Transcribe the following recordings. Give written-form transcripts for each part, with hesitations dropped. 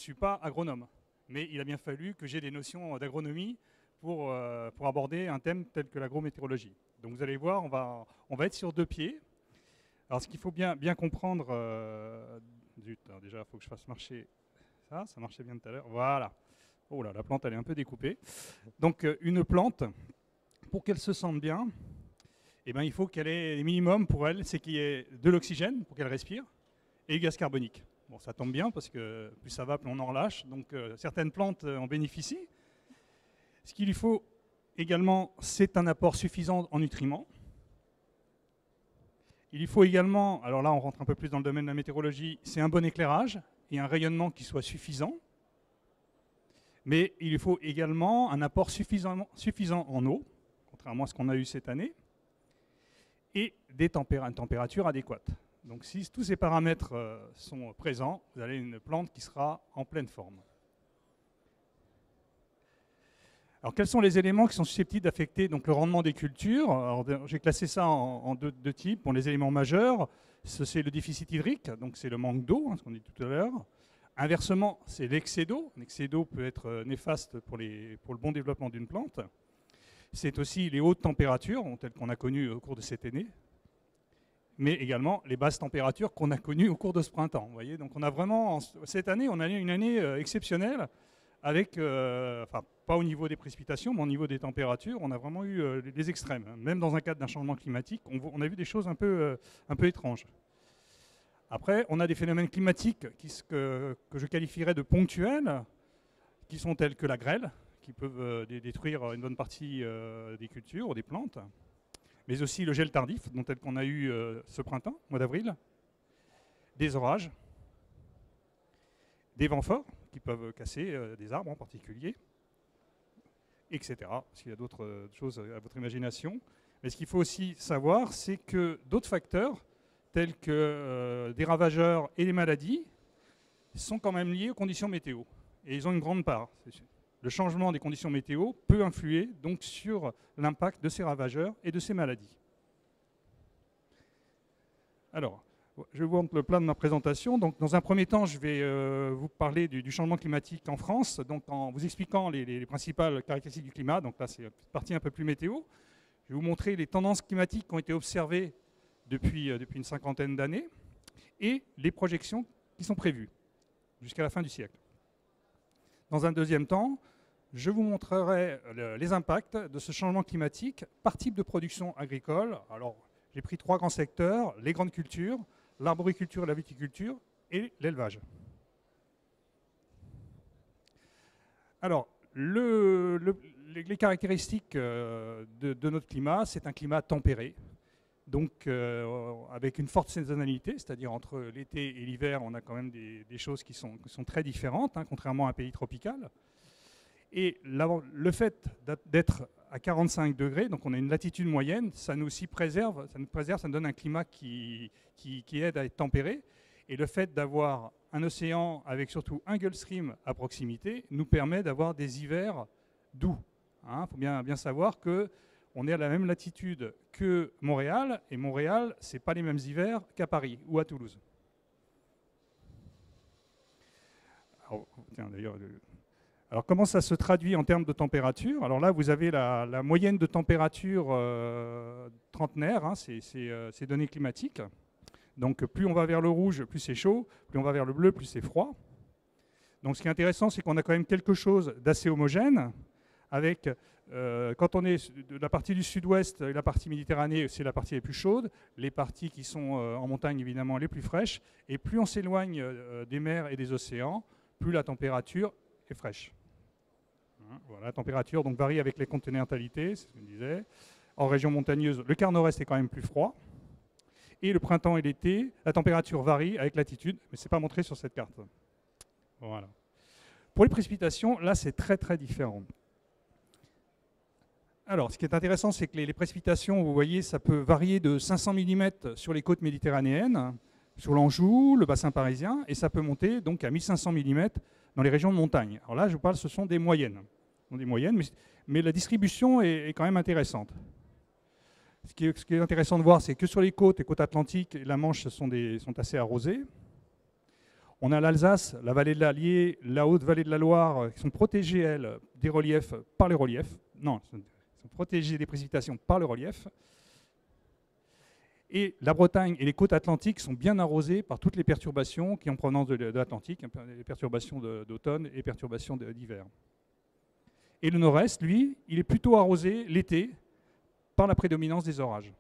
suis pas agronome, mais il a bien fallu que j'ai des notions d'agronomie pour aborder un thème tel que l'agrométéorologie. Donc vous allez voir, on va être sur deux pieds. Alors ce qu'il faut bien comprendre, zut, alors déjà il faut que je fasse marcher ça marchait bien tout à l'heure, voilà. Oh là, la plante elle est un peu découpée. Donc une plante, pour qu'elle se sente bien, eh ben, il faut qu'elle ait les minimums pour elle, c'est qu'il y ait de l'oxygène pour qu'elle respire et du gaz carbonique. Bon, ça tombe bien parce que plus ça va, plus on en relâche. Donc certaines plantes en bénéficient. Ce qu'il lui faut également, c'est un apport suffisant en nutriments. Il lui faut également, alors là on rentre un peu plus dans le domaine de la météorologie, c'est un bon éclairage et un rayonnement qui soit suffisant. Mais il lui faut également un apport suffisant en eau, contrairement à ce qu'on a eu cette année, et une température adéquate. Donc si tous ces paramètres sont présents, vous avez une plante qui sera en pleine forme. Alors quels sont les éléments qui sont susceptibles d'affecter donc, le rendement des cultures? J'ai classé ça en deux types. Bon, les éléments majeurs, c'est le déficit hydrique, donc c'est le manque d'eau, hein, ce qu'on dit tout à l'heure. Inversement, c'est l'excès d'eau. L'excès d'eau peut être néfaste pour le bon développement d'une plante. C'est aussi les hautes températures, telles qu'on a connues au cours de cette année, mais également les basses températures qu'on a connues au cours de ce printemps. Vous voyez, donc on a vraiment, cette année, on a eu une année exceptionnelle, avec, enfin, pas au niveau des précipitations, mais au niveau des températures, on a vraiment eu des extrêmes. Même dans un cadre d'un changement climatique, on a vu des choses un peu étranges. Après, on a des phénomènes climatiques que je qualifierais de ponctuels, qui sont tels que la grêle, qui peuvent détruire une bonne partie des cultures ou des plantes, mais aussi le gel tardif, tel qu'on a eu ce printemps, mois d'avril, des orages, des vents forts qui peuvent casser des arbres en particulier, etc. Parce qu'il y a d'autres choses à votre imagination. Mais ce qu'il faut aussi savoir, c'est que d'autres facteurs, tels que des ravageurs et les maladies, sont quand même liés aux conditions météo. Et ils ont une grande part. Le changement des conditions météo peut influer donc sur l'impact de ces ravageurs et de ces maladies. Alors, je vous montre le plan de ma présentation. Donc, dans un premier temps, je vais vous parler du changement climatique en France, donc en vous expliquant les principales caractéristiques du climat. Donc là, c'est une partie un peu plus météo. Je vais vous montrer les tendances climatiques qui ont été observées depuis une cinquantaine d'années et les projections qui sont prévues jusqu'à la fin du siècle. Dans un deuxième temps, je vous montrerai les impacts de ce changement climatique par type de production agricole. Alors, j'ai pris 3 grands secteurs, les grandes cultures, l'arboriculture, la viticulture et l'élevage. Alors, les caractéristiques de notre climat, c'est un climat tempéré, donc avec une forte saisonnalité, c'est-à-dire entre l'été et l'hiver, on a quand même des choses qui sont très différentes, hein, contrairement à un pays tropical. Et le fait d'être à 45 degrés, donc on a une latitude moyenne, ça nous préserve, ça nous donne un climat qui aide à être tempéré. Et le fait d'avoir un océan avec surtout un Gulf Stream à proximité nous permet d'avoir des hivers doux. Il faut bien savoir qu'on est à la même latitude que Montréal, et Montréal, ce n'est pas les mêmes hivers qu'à Paris ou à Toulouse. Alors, tiens, d'ailleurs, alors, comment ça se traduit en termes de température? Alors là, vous avez la moyenne de température trentenaire, hein, ces données climatiques. Donc, plus on va vers le rouge, plus c'est chaud, plus on va vers le bleu, plus c'est froid. Donc, ce qui est intéressant, c'est qu'on a quand même quelque chose d'assez homogène, avec, quand on est de la partie du sud-ouest et la partie Méditerranée, c'est la partie les plus chaude, les parties qui sont en montagne, évidemment, les plus fraîches, et plus on s'éloigne des mers et des océans, plus la température est fraîche. Voilà, la température donc, varie avec les continentalités, c'est ce que je disais. En région montagneuse, le quart nord-est est quand même plus froid. Et le printemps et l'été, la température varie avec latitude, mais ce n'est pas montré sur cette carte. Voilà. Pour les précipitations, là, c'est très, très différent. Alors, ce qui est intéressant, c'est que les précipitations, vous voyez, ça peut varier de 500 mm sur les côtes méditerranéennes, sur l'Anjou, le bassin parisien, et ça peut monter donc à 1500 mm dans les régions de montagne. Alors là, je vous parle, ce sont des moyennes. Mais la distribution est quand même intéressante. Ce qui est intéressant de voir, c'est que sur les côtes atlantiques et la Manche sont assez arrosées. On a l'Alsace, la vallée de l'Allier, la haute vallée de la Loire, qui sont protégées, elles, des reliefs par les reliefs. Non, elles sont protégées des précipitations par le relief. Et la Bretagne et les côtes atlantiques sont bien arrosées par toutes les perturbations qui ont provenance de l'Atlantique, les perturbations d'automne et perturbations d'hiver. Et le nord-est, lui, il est plutôt arrosé l'été par la prédominance des orages.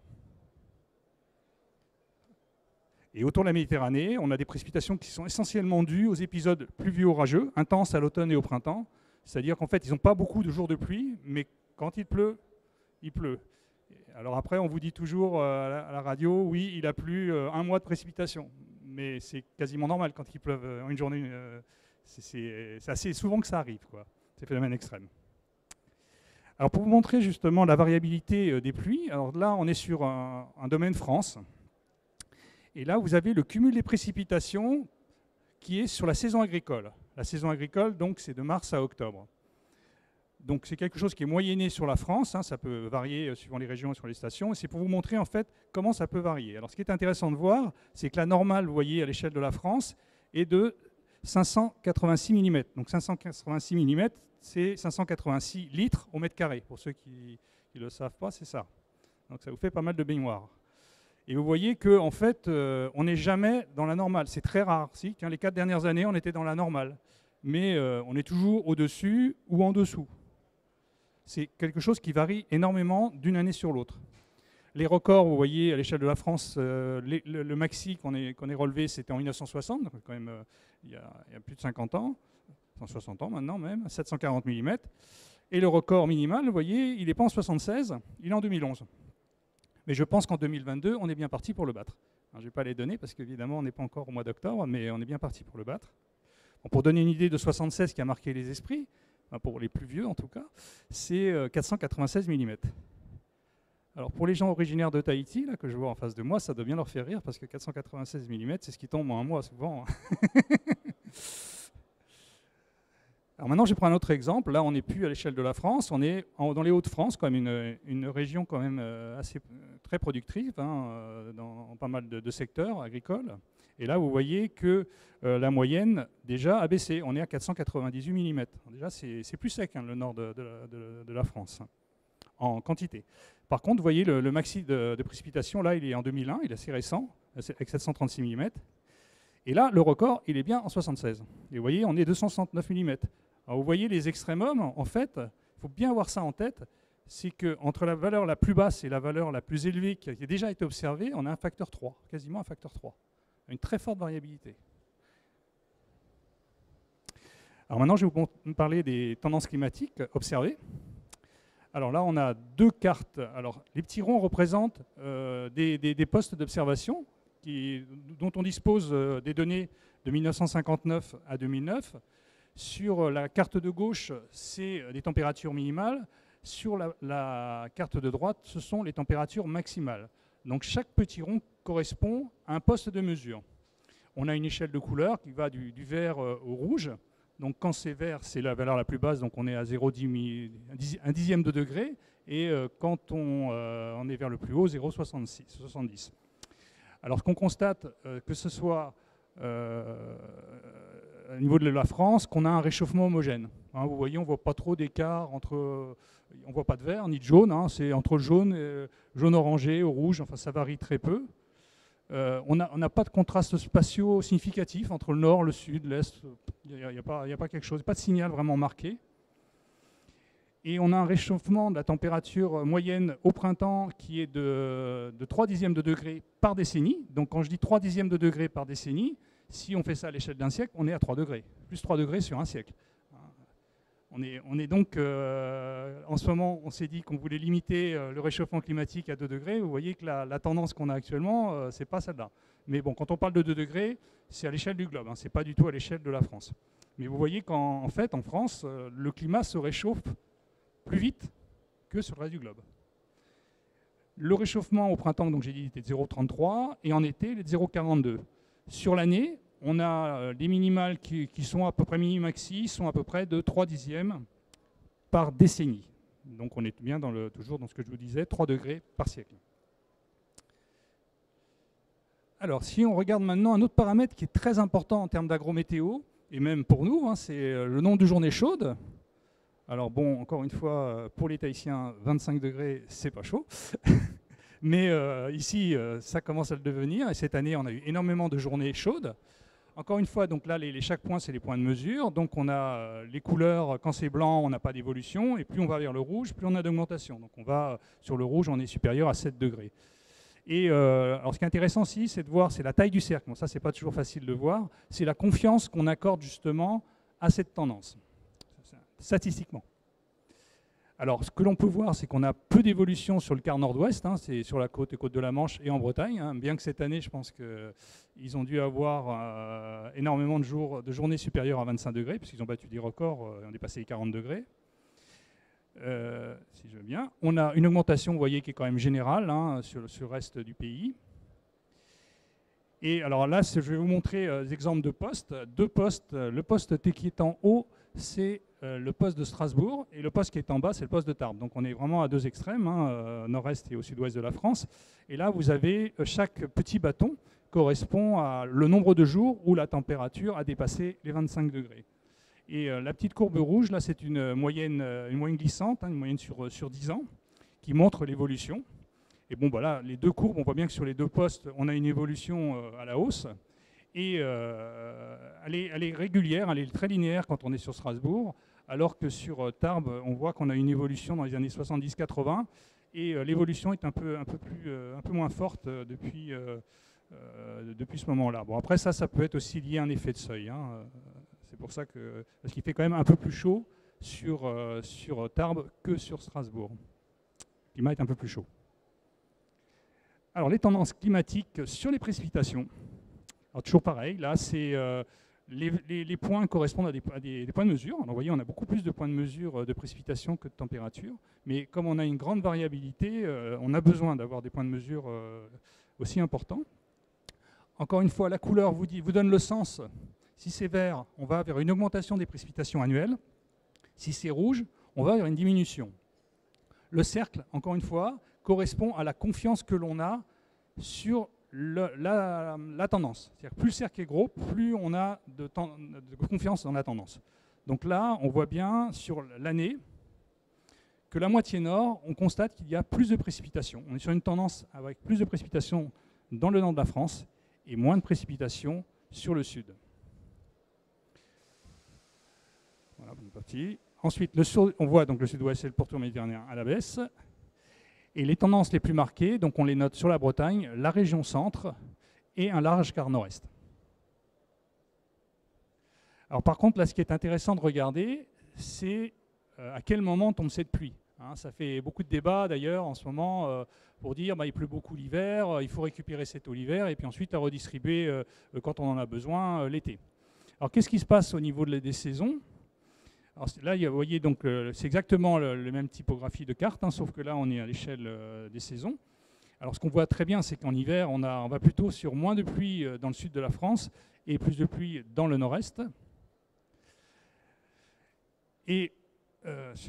Et autour de la Méditerranée, on a des précipitations qui sont essentiellement dues aux épisodes pluvieux orageux, intenses à l'automne et au printemps. C'est-à-dire qu'en fait, ils n'ont pas beaucoup de jours de pluie, mais quand il pleut, il pleut. Alors après, on vous dit toujours à la radio, oui, il a plu un mois de précipitation. Mais c'est quasiment normal quand il pleuve en une journée. C'est assez souvent que ça arrive, quoi, ces phénomènes extrêmes. Alors pour vous montrer justement la variabilité des pluies, alors là, on est sur un domaine France. Et là, vous avez le cumul des précipitations qui est sur la saison agricole. La saison agricole, donc, c'est de mars à octobre. Donc, c'est quelque chose qui est moyenné sur la France. Hein, ça peut varier suivant les régions et sur les stations. Et c'est pour vous montrer, en fait, comment ça peut varier. Alors, ce qui est intéressant de voir, c'est que la normale, vous voyez, à l'échelle de la France, est de 586 mm. Donc, 586 mm, c'est 586 litres au mètre carré. Pour ceux qui ne le savent pas, c'est ça. Donc, ça vous fait pas mal de baignoires. Et vous voyez qu'en fait, on n'est jamais dans la normale. C'est très rare. Si, les 4 dernières années, on était dans la normale. Mais on est toujours au-dessus ou en dessous. C'est quelque chose qui varie énormément d'une année sur l'autre. Les records, vous voyez, à l'échelle de la France, le maxi qu'on ait relevé, c'était en 1960, donc quand même il y a plus de 50 ans, 160 ans maintenant même, 740 mm. Et le record minimal, vous voyez, il n'est pas en 1976, il est en 2011. Mais je pense qu'en 2022, on est bien parti pour le battre. Alors, je ne vais pas les donner parce qu'évidemment, on n'est pas encore au mois d'octobre, mais on est bien parti pour le battre. Bon, pour donner une idée de 76 qui a marqué les esprits, pour les plus vieux en tout cas, c'est 496 mm. Alors pour les gens originaires de Tahiti, là, que je vois en face de moi, ça doit bien leur faire rire parce que 496 mm, c'est ce qui tombe en un mois souvent. Alors maintenant, je prends un autre exemple. Là, on n'est plus à l'échelle de la France, on est dans les Hauts-de-France, quand même une région quand même assez très productive, hein, dans pas mal de secteurs agricoles. Et là, vous voyez que la moyenne, déjà, a baissé. On est à 498 mm. Déjà, c'est plus sec, hein, le nord de la France, hein, en quantité. Par contre, vous voyez, le maxi de précipitation, là, il est en 2001, il est assez récent, avec 736 mm. Et là, le record, il est bien en 76. Et vous voyez, on est 269 mm. Alors vous voyez les extrémums, en fait, il faut bien avoir ça en tête, c'est qu'entre la valeur la plus basse et la valeur la plus élevée qui a déjà été observée, on a un facteur 3, quasiment un facteur 3. Une très forte variabilité. Alors maintenant, je vais vous parler des tendances climatiques observées. Alors là, on a deux cartes. Alors, les petits ronds représentent des postes d'observation dont on dispose des données de 1959 à 2009. Sur la carte de gauche, c'est les températures minimales. Sur la carte de droite, ce sont les températures maximales. Donc chaque petit rond correspond à un poste de mesure. On a une échelle de couleur qui va du vert au rouge. Donc quand c'est vert, c'est la valeur la plus basse, donc on est à 1 dixième de degré. Et quand on est vers le plus haut, 0,70. Alors ce qu'on constate, que ce soit au niveau de la France, qu'on a un réchauffement homogène. Hein, vous voyez, on ne voit pas trop d'écart entre... On ne voit pas de vert ni de jaune, hein, c'est entre le jaune, jaune orangé au rouge, enfin ça varie très peu. On n'a pas de contrastes spatiaux significatifs entre le nord, le sud, l'est. Il n'y a pas quelque chose, pas de signal vraiment marqué. Et on a un réchauffement de la température moyenne au printemps qui est de 3 dixièmes de degré par décennie. Donc quand je dis 3 dixièmes de degré par décennie, si on fait ça à l'échelle d'un siècle, on est à 3 degrés. Plus 3 degrés sur un siècle. On est donc, en ce moment, on s'est dit qu'on voulait limiter le réchauffement climatique à 2 degrés. Vous voyez que la tendance qu'on a actuellement, ce n'est pas celle-là. Mais bon, quand on parle de 2 degrés, c'est à l'échelle du globe, hein, ce n'est pas du tout à l'échelle de la France. Mais vous voyez qu'en fait, en France, le climat se réchauffe plus vite que sur le reste du globe. Le réchauffement au printemps, donc j'ai dit, était de 0,33 et en été, il est de 0,42. Sur l'année, on a les minimales qui sont à peu près mini-maxi, sont à peu près de 3 dixièmes par décennie. Donc on est bien toujours dans ce que je vous disais, 3 degrés par siècle. Alors, si on regarde maintenant un autre paramètre qui est très important en termes d'agrométéo, et même pour nous, hein, c'est le nombre de journées chaudes. Alors bon, encore une fois, pour les Tahitiens, 25 degrés, c'est pas chaud. Mais ici, ça commence à le devenir. Et cette année, on a eu énormément de journées chaudes. Encore une fois, donc là, chaque point, c'est les points de mesure. Donc on a les couleurs, quand c'est blanc, on n'a pas d'évolution. Et plus on va vers le rouge, plus on a d'augmentation. Donc on va sur le rouge, on est supérieur à 7 degrés. Et alors ce qui est intéressant aussi, c'est de voir, c'est la taille du cercle. Bon, ça, c'est pas toujours facile de voir. C'est la confiance qu'on accorde justement à cette tendance, statistiquement. Alors, ce que l'on peut voir, c'est qu'on a peu d'évolution sur le quart nord-ouest, hein, c'est sur la côte de la Manche et en Bretagne, hein, bien que cette année, je pense qu'ils ont dû avoir énormément de journées supérieures à 25 degrés, puisqu'ils ont battu des records, ils ont dépassé les 40 degrés. Si je veux bien. On a une augmentation, vous voyez, qui est quand même générale, hein, sur le reste du pays. Et alors là, je vais vous montrer des exemples de postes. Deux postes. Le poste qui est en haut, c'est le poste de Strasbourg, et le poste qui est en bas, c'est le poste de Tarbes. Donc on est vraiment à deux extrêmes, hein, nord-est et au sud-ouest de la France. Et là, vous avez chaque petit bâton correspond à le nombre de jours où la température a dépassé les 25 degrés. Et la petite courbe rouge, là, c'est une moyenne glissante, hein, une moyenne sur 10 ans, qui montre l'évolution. Et bon, voilà, les deux courbes, on voit bien que sur les deux postes, on a une évolution à la hausse. Et elle est régulière, elle est très linéaire quand on est sur Strasbourg, alors que sur Tarbes, on voit qu'on a une évolution dans les années 70-80, et l'évolution est un peu moins forte depuis ce moment-là. Bon, après, ça peut être aussi lié à un effet de seuil, hein. C'est pour ça parce qu'il fait quand même un peu plus chaud sur Tarbes que sur Strasbourg. Le climat est un peu plus chaud. Alors, les tendances climatiques sur les précipitations. Alors, toujours pareil, là, c'est les points correspondent à des points de mesure. Alors, vous voyez, on a beaucoup plus de points de mesure de précipitation que de température. Mais comme on a une grande variabilité, on a besoin d'avoir des points de mesure aussi importants. Encore une fois, la couleur vous donne le sens. Si c'est vert, on va vers une augmentation des précipitations annuelles. Si c'est rouge, on va vers une diminution. Le cercle, encore une fois, correspond à la confiance que l'on a sur la tendance. C'est-à-dire plus le cercle est gros, plus on a de confiance dans la tendance. Donc là, on voit bien sur l'année que la moitié nord, on constate qu'il y a plus de précipitations. On est sur une tendance avec plus de précipitations dans le nord de la France et moins de précipitations sur le sud. Voilà, on est parti. Ensuite, on voit donc le sud-ouest et le pourtour méditerranéen à la baisse. Et les tendances les plus marquées, donc on les note sur la Bretagne, la région centre et un large quart nord-est. Alors par contre, là, ce qui est intéressant de regarder, c'est à quel moment tombe cette pluie. Hein, ça fait beaucoup de débats d'ailleurs en ce moment pour dire il pleut beaucoup l'hiver, il faut récupérer cette eau l'hiver et puis ensuite la redistribuer quand on en a besoin l'été. Alors qu'est-ce qui se passe au niveau des saisons ? Alors là, vous voyez, donc c'est exactement la même typographie de carte, hein, sauf que là, on est à l'échelle des saisons. Alors ce qu'on voit très bien, c'est qu'en hiver, on va plutôt sur moins de pluie dans le sud de la France et plus de pluie dans le nord-est. Et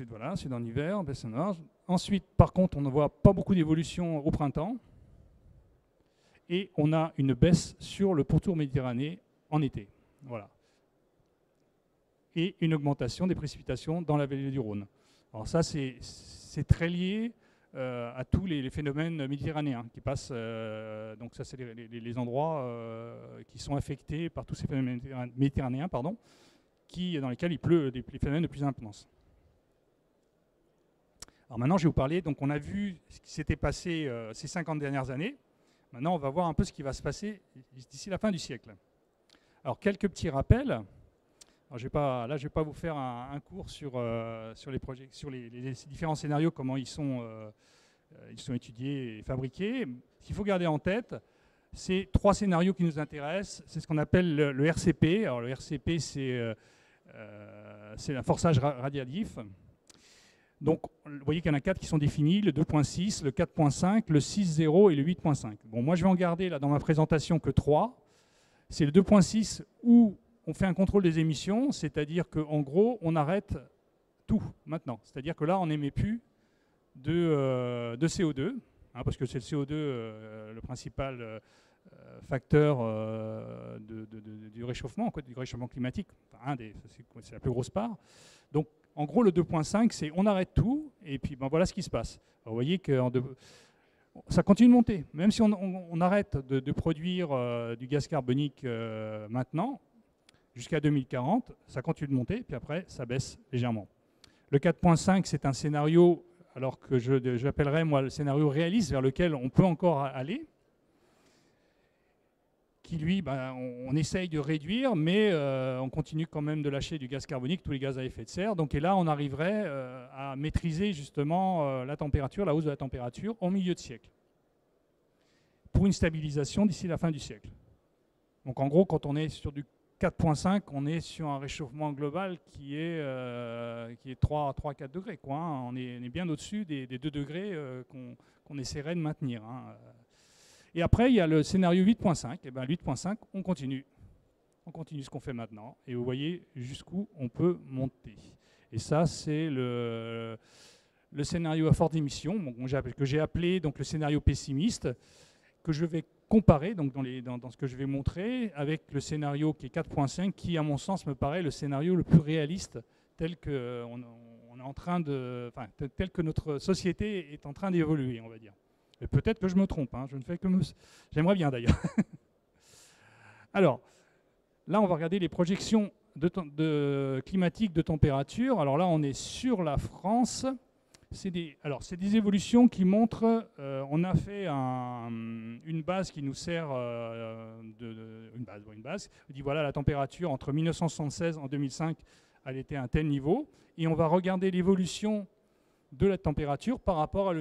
voilà, c'est dans l'hiver, baisse nord. Ensuite, par contre, on ne voit pas beaucoup d'évolution au printemps. Et on a une baisse sur le pourtour méditerranéen en été. Voilà. Et une augmentation des précipitations dans la vallée du Rhône. Alors ça, c'est très lié à tous les phénomènes méditerranéens qui passent. Donc ça, c'est les endroits qui sont affectés par tous ces phénomènes méditerranéens, dans lesquels il pleut des phénomènes de plus intenses. Alors maintenant, je vais vous parler. Donc on a vu ce qui s'était passé ces 50 dernières années. Maintenant, on va voir un peu ce qui va se passer d'ici la fin du siècle. Alors quelques petits rappels. Alors, je ne vais pas vous faire un cours sur les différents scénarios, comment ils sont étudiés et fabriqués. Ce qu'il faut garder en tête, c'est 3 scénarios qui nous intéressent. C'est ce qu'on appelle le RCP. Alors, le RCP, c'est un forçage radiatif. Donc, vous voyez qu'il y en a 4 qui sont définis, le 2.6, le 4.5, le 6.0 et le 8.5. Bon, moi, je vais en garder là, dans ma présentation que 3. C'est le 2.6 où on fait un contrôle des émissions, c'est-à-dire qu'en gros, on arrête tout maintenant. C'est-à-dire que là, on n'émet plus de CO2, hein, parce que c'est le CO2 le principal facteurs du réchauffement, du réchauffement climatique. Enfin, c'est la plus grosse part. Donc, en gros, le 2.5, c'est on arrête tout, et puis ben, voilà ce qui se passe. Alors, vous voyez que ça continue de monter. Même si on arrête de produire du gaz carbonique maintenant, jusqu'à 2040, ça continue de monter, puis après, ça baisse légèrement. Le 4.5, c'est un scénario, alors que j'appellerais moi le scénario réaliste vers lequel on peut encore aller, qui lui, ben, on essaye de réduire, mais on continue quand même de lâcher du gaz carbonique, tous les gaz à effet de serre. Donc, et là, on arriverait à maîtriser justement la température, la hausse de la température au milieu de siècle, pour une stabilisation d'ici la fin du siècle. Donc en gros, quand on est sur du 4.5, on est sur un réchauffement global qui est 3-4 degrés, quoi, hein. On est bien au-dessus des 2 degrés qu'on essaierait de maintenir, hein. Et après, il y a le scénario 8.5. Et ben 8.5, on continue. On continue ce qu'on fait maintenant. Et vous voyez jusqu'où on peut monter. Et ça, c'est le scénario à forte émission, que j'ai appelé donc, le scénario pessimiste, que je vais comparer donc, dans ce que je vais montrer avec le scénario qui est 4.5, qui, à mon sens, me paraît le scénario le plus réaliste, tel que, tel que notre société est en train d'évoluer, on va dire. Et peut-être que je me trompe, hein, je ne fais que J'aimerais bien d'ailleurs. Alors, là, on va regarder les projections climatiques de température. Alors là, on est sur la France. C'est des évolutions qui montrent, on a fait une base qui nous sert, une base, on dit voilà la température entre 1976 et 2005, elle était à un tel niveau, et on va regarder l'évolution de la température par rapport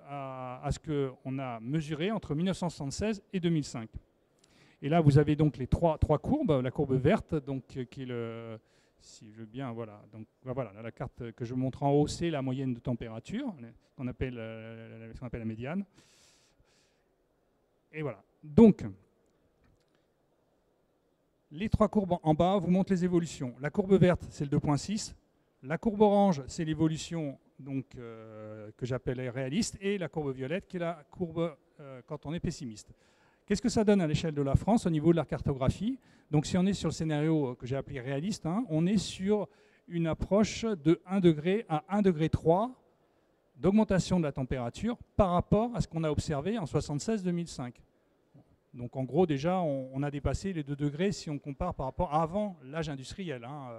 à ce qu'on a mesuré entre 1976 et 2005. Et là, vous avez donc les trois courbes, la courbe verte, donc, qui est le... Si je veux bien, voilà. Donc voilà, la carte que je vous montre en haut, c'est la moyenne de température, qu'on appelle la médiane. Et voilà. Donc, les 3 courbes en bas vous montrent les évolutions. La courbe verte, c'est le 2.6. La courbe orange, c'est l'évolution donc, que j'appelais réaliste. Et la courbe violette, qui est la courbe quand on est pessimiste. Qu'est-ce que ça donne à l'échelle de la France au niveau de la cartographie? Donc si on est sur le scénario que j'ai appelé réaliste, hein, on est sur une approche de 1 degré à 1,3 degré d'augmentation de la température par rapport à ce qu'on a observé en 1976-2005. Donc en gros, déjà, on a dépassé les 2 degrés si on compare par rapport à avant l'âge industriel. Hein,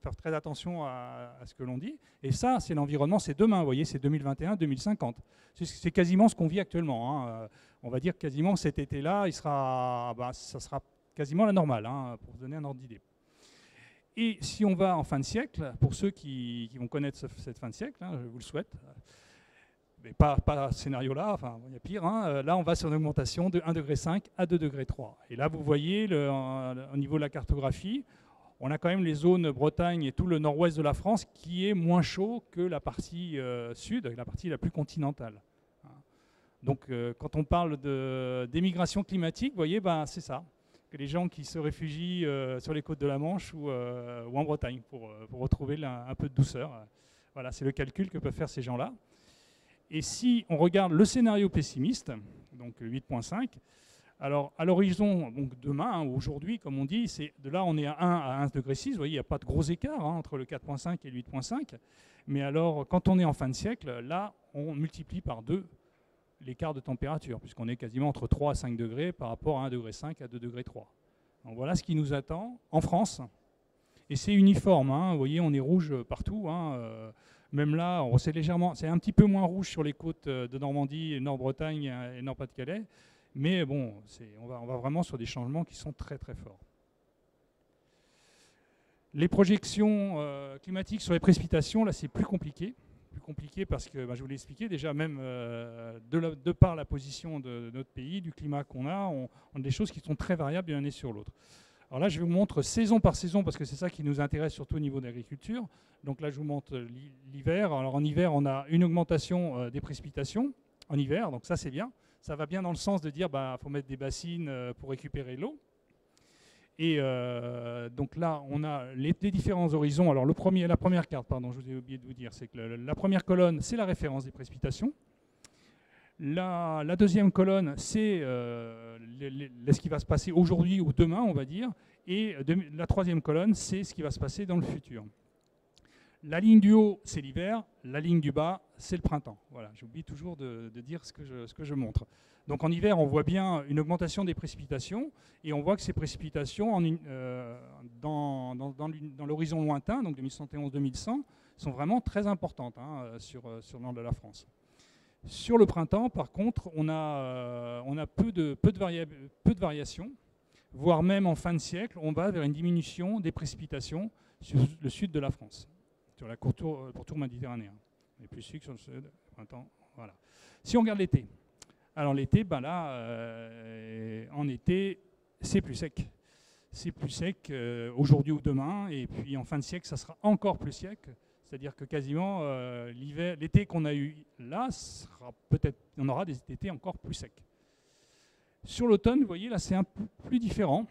faire très attention à ce que l'on dit. Et ça, c'est l'environnement, c'est demain, vous voyez, c'est 2021-2050. C'est quasiment ce qu'on vit actuellement. Hein. On va dire quasiment cet été-là, ça sera quasiment la normale, hein, pour vous donner un ordre d'idée. Et si on va en fin de siècle, pour ceux qui vont connaître cette fin de siècle, hein, je vous le souhaite, mais pas ce scénario-là, enfin, il y a pire, hein, là on va sur une augmentation de 1,5 degré à 2,3 degrés. Et là, vous voyez, au niveau de la cartographie, on a quand même les zones Bretagne et tout le nord-ouest de la France qui est moins chaud que la partie sud, la partie la plus continentale. Donc quand on parle d'émigration climatique, vous voyez, ben, c'est ça, que les gens qui se réfugient sur les côtes de la Manche ou en Bretagne pour retrouver un peu de douceur. Voilà, c'est le calcul que peuvent faire ces gens-là. Et si on regarde le scénario pessimiste, donc 8.5, alors à l'horizon, donc demain, hein, aujourd'hui, comme on dit, de là on est à 1 à 1,6 degré, vous voyez, il n'y a pas de gros écart hein, entre le 4.5 et le 8.5. Mais alors, quand on est en fin de siècle, là, on multiplie par 2 l'écart de température, puisqu'on est quasiment entre 3 à 5 degrés par rapport à 1,5 degré à 2,3 degrés. Donc voilà ce qui nous attend en France. Et c'est uniforme, hein, vous voyez, on est rouge partout. Hein, même là, c'est un petit peu moins rouge sur les côtes de Normandie, Nord-Bretagne et Nord-Pas-de-Calais. Mais bon, on va vraiment sur des changements qui sont très très forts. Les projections climatiques sur les précipitations, là c'est plus compliqué parce que, je vous l'ai expliqué, déjà même de par la position de notre pays, du climat qu'on a, on a des choses qui sont très variables d'une année sur l'autre. Alors là, je vous montre saison par saison parce que c'est ça qui nous intéresse surtout au niveau de l'agriculture. Donc là, je vous montre l'hiver. Alors en hiver, on a une augmentation des précipitations en hiver, donc ça c'est bien. Ça va bien dans le sens de dire qu'il faut mettre des bassines pour récupérer l'eau. Et donc là, on a les différents horizons. Alors la première carte, pardon, je vous ai oublié de vous dire, c'est que la première colonne, c'est la référence des précipitations. La deuxième colonne, c'est ce qui va se passer aujourd'hui ou demain, on va dire. Et la troisième colonne, c'est ce qui va se passer dans le futur. La ligne du haut, c'est l'hiver. La ligne du bas, c'est le printemps. Voilà, j'oublie toujours de dire ce que je montre. Donc en hiver, on voit bien une augmentation des précipitations. Et on voit que ces précipitations, dans l'horizon lointain, donc 2111-2100, sont vraiment très importantes sur le nord de la France. Sur le printemps, par contre, on a peu de variations, voire même en fin de siècle, on va vers une diminution des précipitations sur le sud de la France, sur la pourtour méditerranéen. Et plus sud sur le sud, printemps, voilà. Si on regarde l'été, alors l'été, ben là, en été, c'est plus sec. C'est plus sec aujourd'hui ou demain, et puis en fin de siècle, ça sera encore plus sec. C'est-à-dire que quasiment l'été qu'on a eu là, on aura des étés encore plus secs. Sur l'automne, vous voyez, là c'est un peu plus différent,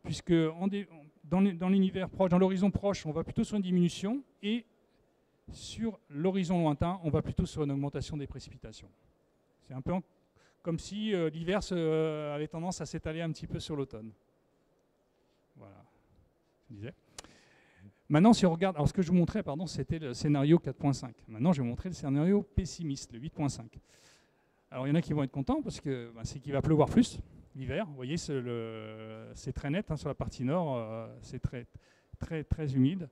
puisque dans l'univers proche, dans l'horizon proche, on va plutôt sur une diminution, et sur l'horizon lointain, on va plutôt sur une augmentation des précipitations. C'est un peu comme si l'hiver avait tendance à s'étaler un petit peu sur l'automne. Voilà, je disais. Maintenant, si on regarde, alors ce que je vous montrais, pardon, c'était le scénario 4.5. Maintenant, je vais vous montrer le scénario pessimiste, le 8.5. Alors, il y en a qui vont être contents parce que c'est qu'il va pleuvoir plus l'hiver. Vous voyez, c'est très net sur la partie nord, c'est très, très, très humide.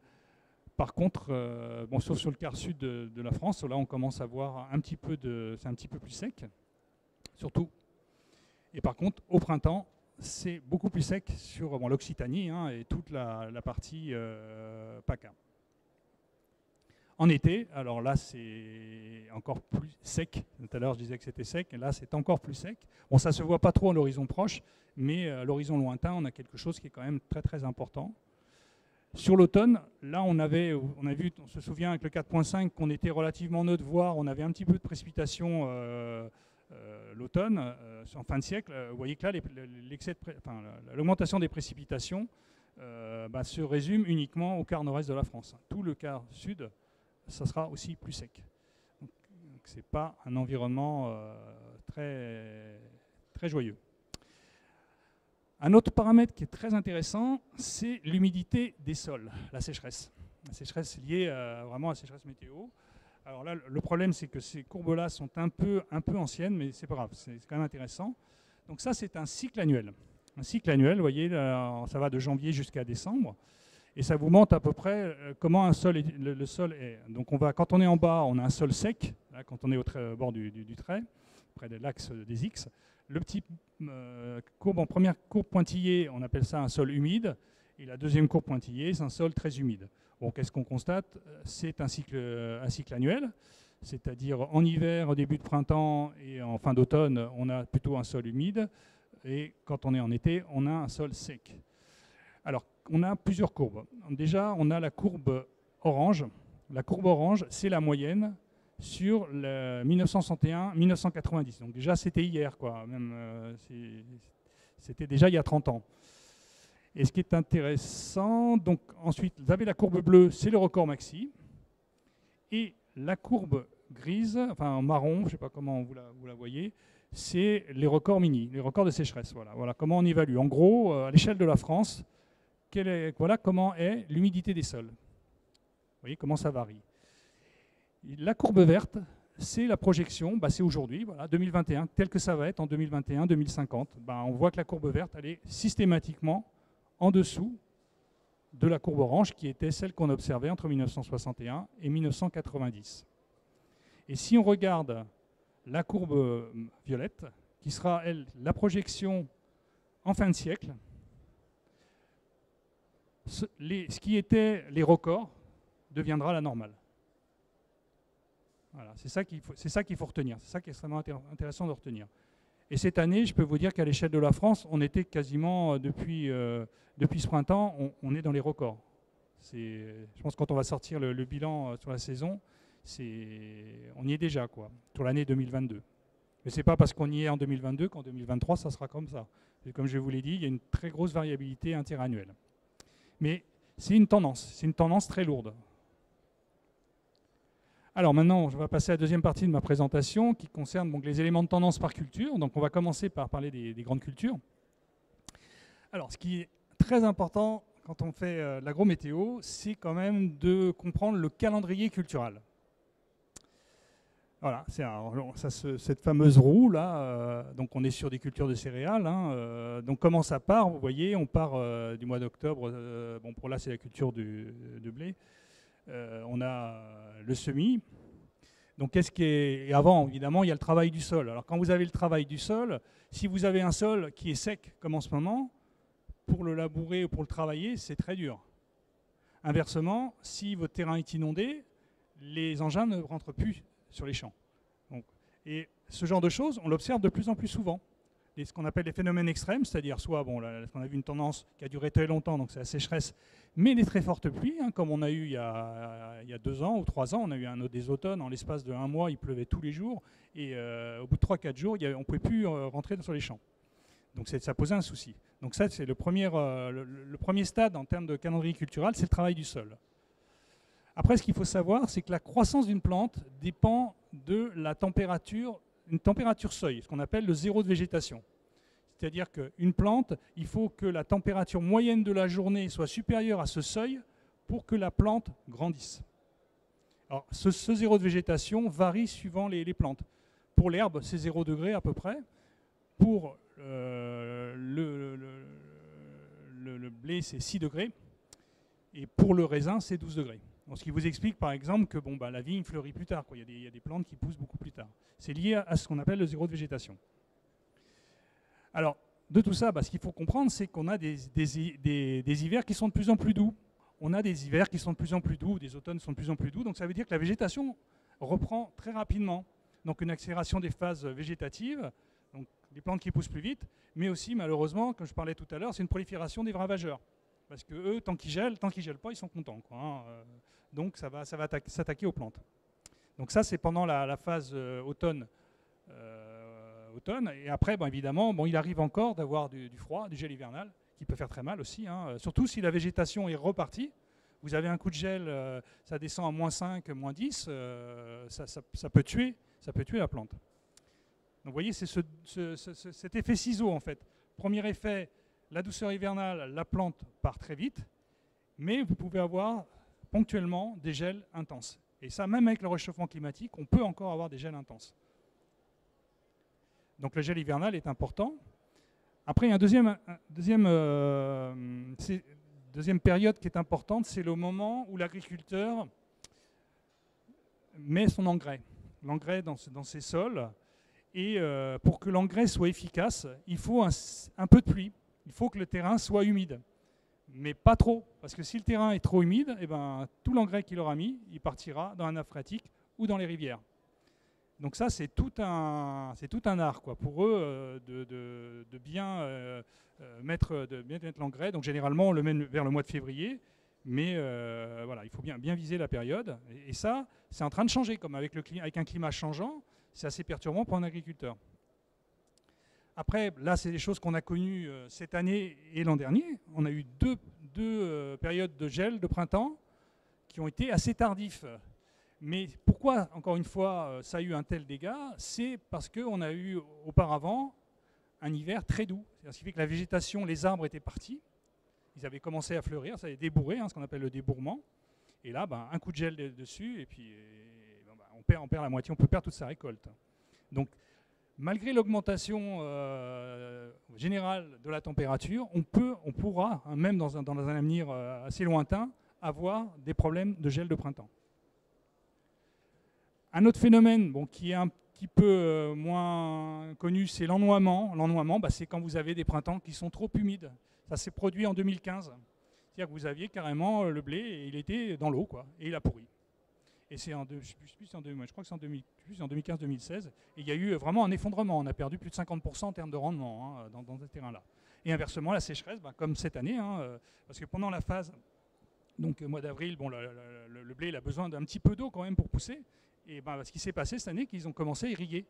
Par contre, sauf sur le quart sud de la France, là, on commence à voir c'est un petit peu plus sec, surtout. Et par contre, au printemps, c'est beaucoup plus sec sur l'Occitanie et toute la partie PACA. En été, alors là c'est encore plus sec. Tout à l'heure je disais que c'était sec, et là c'est encore plus sec. Bon, ça ne se voit pas trop à l'horizon proche, mais à l'horizon lointain, on a quelque chose qui est quand même très très important. Sur l'automne, là on se souvient avec le 4.5 qu'on était relativement neutre, voire on avait un petit peu de précipitation l'automne, en fin de siècle. Vous voyez que là, l'augmentation des précipitations se résume uniquement au quart nord-est de la France. Tout le quart sud, ça sera aussi plus sec. Donc ce n'est pas un environnement très, très joyeux. Un autre paramètre qui est très intéressant, c'est l'humidité des sols, la sécheresse. La sécheresse liée vraiment à la sécheresse météo. Alors là, le problème, c'est que ces courbes-là sont un peu anciennes, mais c'est pas grave, c'est quand même intéressant. Donc ça, c'est un cycle annuel. Un cycle annuel, vous voyez, là, ça va de janvier jusqu'à décembre. Et ça vous montre à peu près comment le sol est. Donc quand on est en bas, on a un sol sec, là, quand on est au bord du trait, près de l'axe des X. Le petit en première courbe pointillée, on appelle ça un sol humide. Et la deuxième courbe pointillée, c'est un sol très humide. Bon, qu'est-ce qu'on constate? C'est un cycle annuel, c'est-à-dire en hiver, au début de printemps et en fin d'automne, on a plutôt un sol humide, et quand on est en été, on a un sol sec. Alors, on a plusieurs courbes. Déjà, on a la courbe orange. La courbe orange, c'est la moyenne sur 1961-1990. Donc déjà, c'était hier, quoi. C'était déjà il y a 30 ans. Et ce qui est intéressant, donc ensuite, vous avez la courbe bleue, c'est le record maxi. Et la courbe grise, enfin marron, je ne sais pas comment vous la voyez, c'est les records mini, les records de sécheresse. Voilà comment on évalue. En gros, à l'échelle de la France, voilà comment est l'humidité des sols. Vous voyez comment ça varie. La courbe verte, c'est la projection, c'est aujourd'hui, voilà, 2021, tel que ça va être en 2021-2050. On voit que la courbe verte, elle est systématiquement en dessous de la courbe orange, qui était celle qu'on observait entre 1961 et 1990. Et si on regarde la courbe violette, qui sera, elle, la projection en fin de siècle, ce qui était les records deviendra la normale. Voilà, c'est ça qu'il faut retenir, c'est ça qui est extrêmement intéressant de retenir. Et cette année, je peux vous dire qu'à l'échelle de la France, on était quasiment, depuis ce printemps, on est dans les records. Je pense que quand on va sortir le bilan sur la saison, on y est déjà, quoi, sur l'année 2022. Mais ce n'est pas parce qu'on y est en 2022 qu'en 2023, ça sera comme ça. Et comme je vous l'ai dit, il y a une très grosse variabilité interannuelle. Mais c'est une tendance très lourde. Alors maintenant, je vais passer à la deuxième partie de ma présentation qui concerne donc, les éléments de tendance par culture. Donc on va commencer par parler des grandes cultures. Alors ce qui est très important quand on fait l'agrométéo, c'est quand même de comprendre le calendrier cultural. Voilà, cette fameuse roue là, donc on est sur des cultures de céréales. Hein, donc comment ça part? Vous voyez, on part du mois d'octobre. Bon, pour là, c'est la culture du blé. On a le semis. Donc qu'est-ce qui est... Et avant, évidemment, il y a le travail du sol. Alors quand vous avez le travail du sol, si vous avez un sol qui est sec comme en ce moment, pour le labourer ou pour le travailler, c'est très dur. Inversement, si votre terrain est inondé, les engins ne rentrent plus sur les champs. Donc, et ce genre de choses, on l'observe de plus en plus souvent. Et ce qu'on appelle les phénomènes extrêmes, c'est-à-dire soit, bon, là, on a vu une tendance qui a duré très longtemps, donc c'est la sécheresse, mais des très fortes pluies, hein, comme on a eu il y a 2 ans ou 3 ans, on a eu des automnes, en l'espace de 1 mois, il pleuvait tous les jours, et au bout de 3-4 jours, on ne pouvait plus rentrer sur les champs. Donc ça posait un souci. Donc ça, c'est le premier stade en termes de calendrier culturel, c'est le travail du sol. Après, ce qu'il faut savoir, c'est que la croissance d'une plante dépend de la température, une température seuil, ce qu'on appelle le zéro de végétation. C'est-à-dire qu'une plante, il faut que la température moyenne de la journée soit supérieure à ce seuil pour que la plante grandisse. Alors, ce zéro de végétation varie suivant les plantes. Pour l'herbe, c'est 0 degré à peu près. Pour le blé, c'est 6 degrés. Et pour le raisin, c'est 12 degrés. Donc, ce qui vous explique par exemple que bon, la vigne fleurit plus tard. Quoi. Il y a des plantes qui poussent beaucoup plus tard. C'est lié à ce qu'on appelle le zéro de végétation. Alors, de tout ça, ce qu'il faut comprendre, c'est qu'on a des hivers qui sont de plus en plus doux. On a des hivers qui sont de plus en plus doux, des automnes sont de plus en plus doux. Donc ça veut dire que la végétation reprend très rapidement. Donc une accélération des phases végétatives, donc des plantes qui poussent plus vite, mais aussi malheureusement, comme je parlais tout à l'heure, c'est une prolifération des ravageurs. Parce que eux, tant qu'ils gèlent pas, ils sont contents. Quoi, hein. Donc ça va s'attaquer aux plantes. Donc ça, c'est pendant la phase automne. Et après, évidemment, il arrive encore d'avoir du froid, du gel hivernal, qui peut faire très mal aussi. Hein. Surtout si la végétation est repartie. Vous avez un coup de gel, ça descend à -5, -10, ça peut tuer la plante. Donc vous voyez, c'est cet effet ciseau en fait. Premier effet, la douceur hivernale, la plante part très vite, mais vous pouvez avoir ponctuellement des gels intenses. Et ça, même avec le réchauffement climatique, on peut encore avoir des gels intenses. Donc le gel hivernal est important. Après, il y a une deuxième période qui est importante, c'est le moment où l'agriculteur met son engrais. L'engrais dans ses sols. Et pour que l'engrais soit efficace, il faut un peu de pluie. Il faut que le terrain soit humide. Mais pas trop. Parce que si le terrain est trop humide, tout l'engrais qu'il aura mis, il partira dans la nappe phréatique ou dans les rivières. Donc ça, c'est tout un art quoi, pour eux de bien mettre l'engrais. Donc généralement, on le met vers le mois de février, mais voilà, il faut bien viser la période. Et ça, c'est en train de changer, comme avec un climat changeant, c'est assez perturbant pour un agriculteur. Après, là, c'est des choses qu'on a connues cette année et l'an dernier. On a eu deux périodes de gel de printemps qui ont été assez tardifs. Mais pourquoi, encore une fois, ça a eu un tel dégât? C'est parce qu'on a eu auparavant un hiver très doux. Ce qui fait que la végétation, les arbres étaient partis. Ils avaient commencé à fleurir, ça avait débourré, ce qu'on appelle le débourrement. Et là, un coup de gel dessus, et puis on perd la moitié, on peut perdre toute sa récolte. Donc, malgré l'augmentation générale de la température, on pourra, même dans un avenir assez lointain, avoir des problèmes de gel de printemps. Un autre phénomène qui est un petit peu moins connu, c'est l'ennoiement. L'ennoiement, c'est quand vous avez des printemps qui sont trop humides. Ça s'est produit en 2015. C'est-à-dire que vous aviez carrément le blé, et il était dans l'eau, et il a pourri. Et c'est je crois que c'est en 2015-2016. Et il y a eu vraiment un effondrement. On a perdu plus de 50% en termes de rendement dans ce terrain-là. Et inversement, la sécheresse, comme cette année, parce que pendant la phase, donc mois d'avril, le blé il a besoin d'un petit peu d'eau quand même pour pousser. Et ce qui s'est passé cette année, c'est qu'ils ont commencé à irriguer.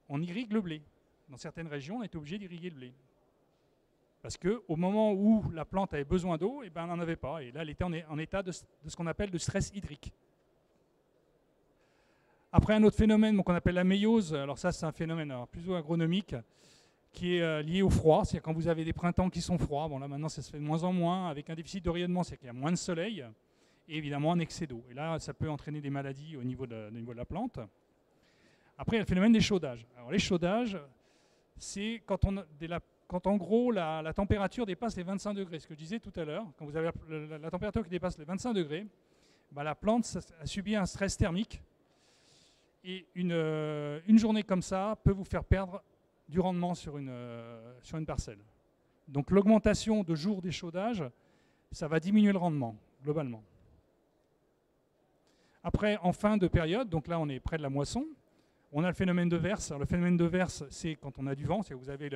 On irrigue le blé. Dans certaines régions, on était obligé d'irriguer le blé. Parce qu'au moment où la plante avait besoin d'eau, on n'en avait pas. Et là, elle était en état de ce qu'on appelle de stress hydrique. Après, un autre phénomène qu'on appelle la méiose, alors ça c'est un phénomène plutôt agronomique, qui est lié au froid, c'est-à-dire quand vous avez des printemps qui sont froids, bon là maintenant ça se fait de moins en moins, avec un déficit de rayonnement, c'est-à-dire qu'il y a moins de soleil, et évidemment un excès d'eau. Et là, ça peut entraîner des maladies au niveau de la plante. Après, il y a le phénomène des chaudages. Alors les chaudages, c'est quand en gros la température dépasse les 25 degrés. Ce que je disais tout à l'heure, quand vous avez la température qui dépasse les 25 degrés, bah, la plante a subi un stress thermique. Et une journée comme ça peut vous faire perdre du rendement sur une parcelle. Donc l'augmentation de jours d'échaudage, ça va diminuer le rendement, globalement. Après, en fin de période, donc là on est près de la moisson, on a le phénomène de verse. Alors, le phénomène de verse, c'est quand on a du vent, c'est que vous avez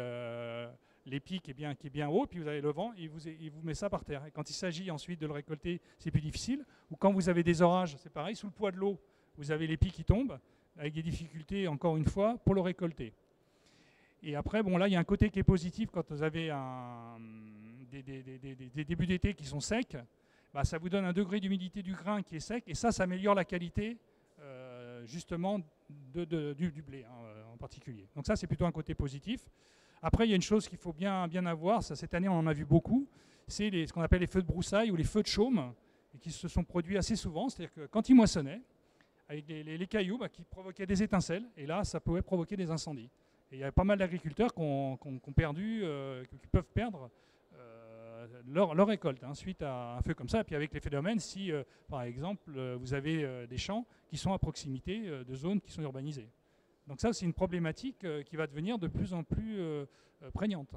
l'épi qui est bien haut, puis vous avez le vent, et il vous met ça par terre. Et quand il s'agit ensuite de le récolter, c'est plus difficile. Ou quand vous avez des orages, c'est pareil, sous le poids de l'eau, vous avez l'épi qui tombe, avec des difficultés, encore une fois, pour le récolter. Et après, bon, là, il y a un côté qui est positif quand vous avez des débuts d'été qui sont secs. Bah, ça vous donne un degré d'humidité du grain qui est sec, et ça améliore la qualité, justement, du blé en particulier. Donc ça, c'est plutôt un côté positif. Après, il y a une chose qu'il faut bien avoir, ça, cette année, on en a vu beaucoup, c'est ce qu'on appelle les feux de broussailles ou les feux de chaume, et qui se sont produits assez souvent. C'est-à-dire que quand ils moissonnaient, avec les cailloux qui provoquaient des étincelles, et là, ça pouvait provoquer des incendies. Et il y a pas mal d'agriculteurs qui ont perdu, qui peuvent perdre leur récolte suite à un feu comme ça. Et puis avec les phénomènes, si par exemple vous avez des champs qui sont à proximité de zones qui sont urbanisées. Donc ça, c'est une problématique qui va devenir de plus en plus prégnante.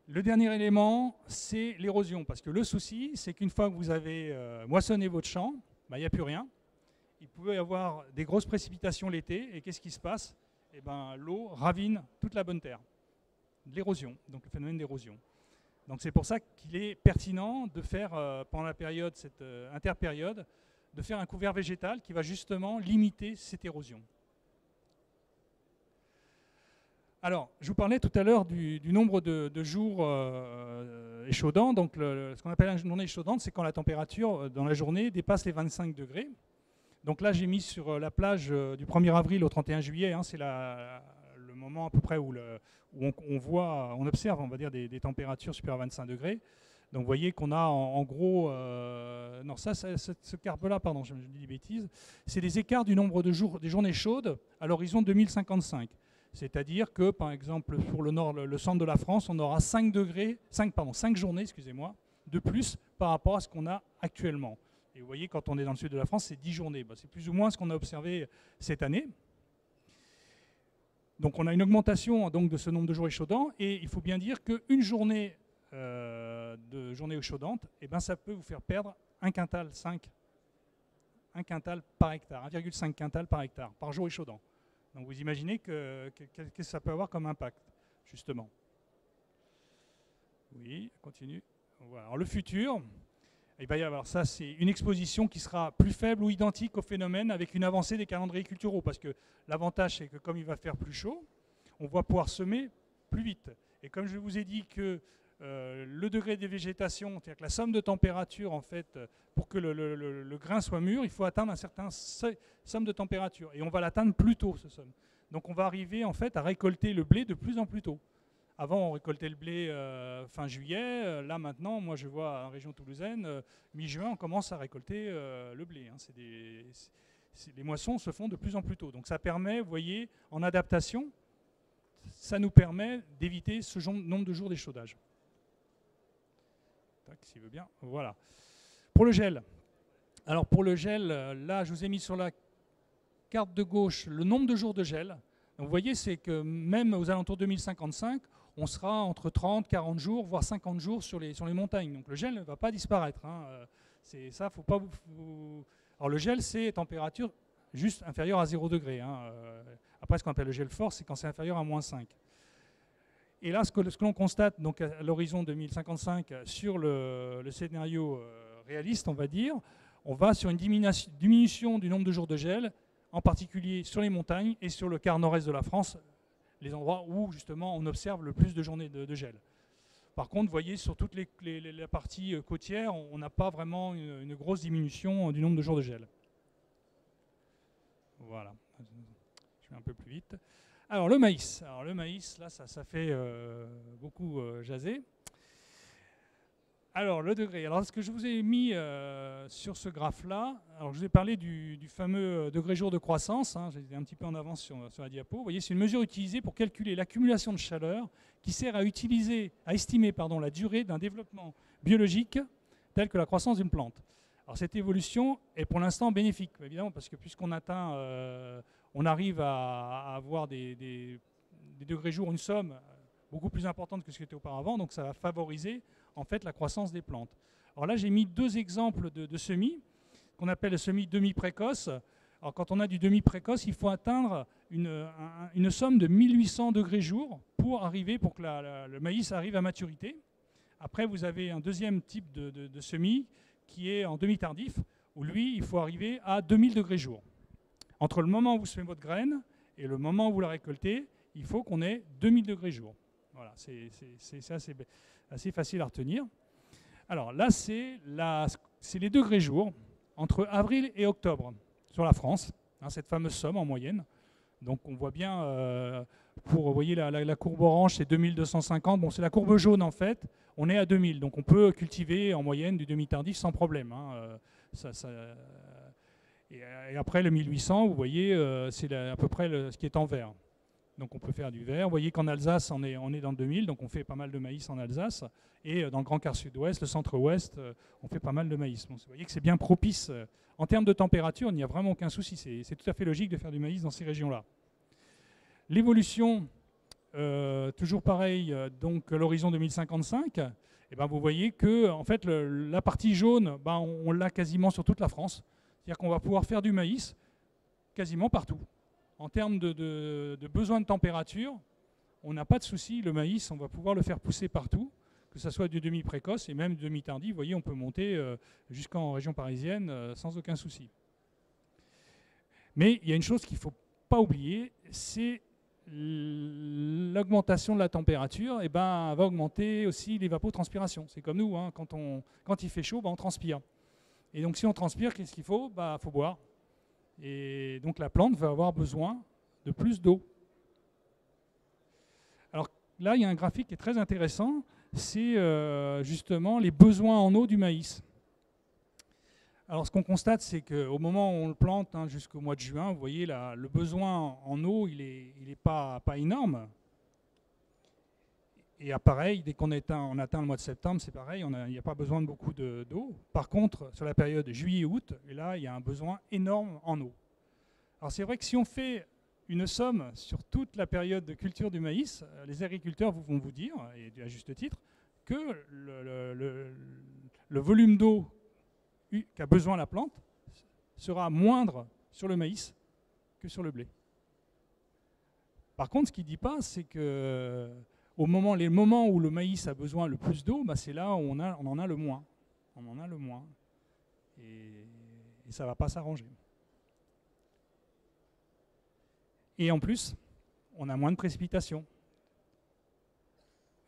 Le dernier élément, c'est l'érosion. Parce que le souci, c'est qu'une fois que vous avez moissonné votre champ, il n'y a plus rien. Il pouvait y avoir des grosses précipitations l'été, et qu'est-ce qui se passe? Eh ben, l'eau ravine toute la bonne terre. De l'érosion, donc le phénomène d'érosion. Donc c'est pour ça qu'il est pertinent de faire, pendant la période, cette interpériode, de faire un couvert végétal qui va justement limiter cette érosion. Alors, je vous parlais tout à l'heure du nombre de jours échaudants. Donc ce qu'on appelle une journée échaudante, c'est quand la température dans la journée dépasse les 25 degrés. Donc là, j'ai mis sur la plage du 1er avril au 31 juillet, c'est le moment à peu près où on observe, on va dire, des températures supérieures à 25 degrés. Donc vous voyez qu'on a en gros, non, ce carpe-là, pardon, je dis des bêtises, c'est les écarts du nombre de jours, des journées chaudes à l'horizon 2055. C'est-à-dire que, par exemple, pour le nord, le centre de la France, on aura 5 journées, excusez-moi, de plus par rapport à ce qu'on a actuellement. Et vous voyez, quand on est dans le sud de la France, c'est 10 journées. C'est plus ou moins ce qu'on a observé cette année. Donc on a une augmentation donc, de ce nombre de jours échaudants. Et il faut bien dire qu'une journée de journée échaudante, ça peut vous faire perdre 1 quintal par hectare, 1,5 quintal par hectare, par jour échaudant. Donc vous imaginez que ça peut avoir comme impact, justement. Oui, continue. Voilà. Alors le futur... Il va y avoir ça, c'est une exposition qui sera plus faible ou identique au phénomène avec une avancée des calendriers culturaux. Parce que l'avantage, c'est que comme il va faire plus chaud, on va pouvoir semer plus vite. Et comme je vous ai dit que le degré de végétation, c'est-à-dire que la somme de température, en fait, pour que le grain soit mûr, il faut atteindre un certain somme de température. Et on va l'atteindre plus tôt, ce somme. Donc on va arriver, en fait, à récolter le blé de plus en plus tôt. Avant, on récoltait le blé fin juillet. Là, maintenant, moi, je vois en région toulousaine, mi-juin, on commence à récolter le blé. Les moissons se font de plus en plus tôt. Donc, ça permet, vous voyez, en adaptation, ça nous permet d'éviter ce nombre de jours d'échaudage. S'il veut bien. Voilà. Pour le gel. Alors, pour le gel, là, je vous ai mis sur la carte de gauche le nombre de jours de gel. Donc, vous voyez, c'est que même aux alentours de 2055, on sera entre 30, 40 jours, voire 50 jours sur les montagnes. Donc le gel ne va pas disparaître. C'est ça, faut pas vous... Alors le gel, c'est température juste inférieure à 0 degré. Après, ce qu'on appelle le gel fort, c'est quand c'est inférieur à moins 5. Et là, ce que l'on constate donc, à l'horizon 2055 sur le scénario réaliste, on va dire, on va sur une diminution du nombre de jours de gel, en particulier sur les montagnes et sur le quart nord-est de la France, les endroits où justement on observe le plus de journées de gel. Par contre, vous voyez, sur toute la partie côtière, on n'a pas vraiment une grosse diminution du nombre de jours de gel. Voilà. Je vais un peu plus vite. Alors le maïs. Alors le maïs, là, ça fait beaucoup jaser. Alors le degré. Alors ce que je vous ai mis sur ce graphe-là, alors je vous ai parlé du fameux degré jour de croissance. Hein, j'étais un petit peu en avance sur la diapo. Vous voyez, c'est une mesure utilisée pour calculer l'accumulation de chaleur qui sert à estimer la durée d'un développement biologique tel que la croissance d'une plante. Alors cette évolution est pour l'instant bénéfique, évidemment, parce que puisqu'on atteint, on arrive à avoir des degrés jour, une somme beaucoup plus importante que ce qui était auparavant, donc ça va favoriser en fait la croissance des plantes. Alors là, j'ai mis deux exemples de semis, qu'on appelle le semis demi-précoce. Alors quand on a du demi-précoce, il faut atteindre une somme de 1800 degrés jour pour que le maïs arrive à maturité. Après, vous avez un deuxième type de semis qui est en demi-tardif, où lui, il faut arriver à 2000 degrés jour. Entre le moment où vous semez votre graine et le moment où vous la récoltez, il faut qu'on ait 2000 degrés jour. Voilà, c'est assez facile à retenir. Alors là, c'est les degrés jour entre avril et octobre sur la France, hein, cette fameuse somme en moyenne. Donc on voit bien, vous voyez la courbe orange, c'est 2250. Bon, c'est la courbe jaune en fait. On est à 2000, donc on peut cultiver en moyenne du demi-tardif sans problème. Hein. Et après le 1800, vous voyez, c'est à peu près ce qui est en vert. Donc on peut faire du vert. Vous voyez qu'en Alsace, on est dans le 2000, donc on fait pas mal de maïs en Alsace. Et dans le Grand Quart Sud-Ouest, le Centre-Ouest, on fait pas mal de maïs. Bon, vous voyez que c'est bien propice. En termes de température, il n'y a vraiment aucun souci. C'est tout à fait logique de faire du maïs dans ces régions-là. L'évolution, toujours pareil, donc l'horizon 2055, eh ben, vous voyez que en fait, la partie jaune, ben, on l'a quasiment sur toute la France. C'est-à-dire qu'on va pouvoir faire du maïs quasiment partout. En termes de besoin de température, on n'a pas de souci. Le maïs, on va pouvoir le faire pousser partout, que ce soit du demi-précoce et même du demi-tardif. Vous voyez, on peut monter jusqu'en région parisienne sans aucun souci. Mais il y a une chose qu'il ne faut pas oublier, c'est l'augmentation de la température. Et ben, va augmenter aussi l'évapotranspiration. C'est comme nous, hein, quand il fait chaud, ben, on transpire. Et donc si on transpire, qu'est-ce qu'il faut? Ben, faut boire. Et donc la plante va avoir besoin de plus d'eau. Alors là, il y a un graphique qui est très intéressant, c'est justement les besoins en eau du maïs. Alors ce qu'on constate, c'est qu'au moment où on le plante, hein, jusqu'au mois de juin, vous voyez, le besoin en eau, il est pas énorme. Et pareil, dès qu'on atteint le mois de septembre, c'est pareil, il n'y a pas besoin de beaucoup d'eau. Par contre, sur la période juillet-août, là, il y a un besoin énorme en eau. Alors c'est vrai que si on fait une somme sur toute la période de culture du maïs, les agriculteurs vont vous dire, et à juste titre, que le volume d'eau qu'a besoin la plante sera moindre sur le maïs que sur le blé. Par contre, ce qu'il ne dit pas, c'est que les moments où le maïs a besoin le plus d'eau, bah c'est là où on en a le moins. On en a le moins. Et ça ne va pas s'arranger. Et en plus, on a moins de précipitations.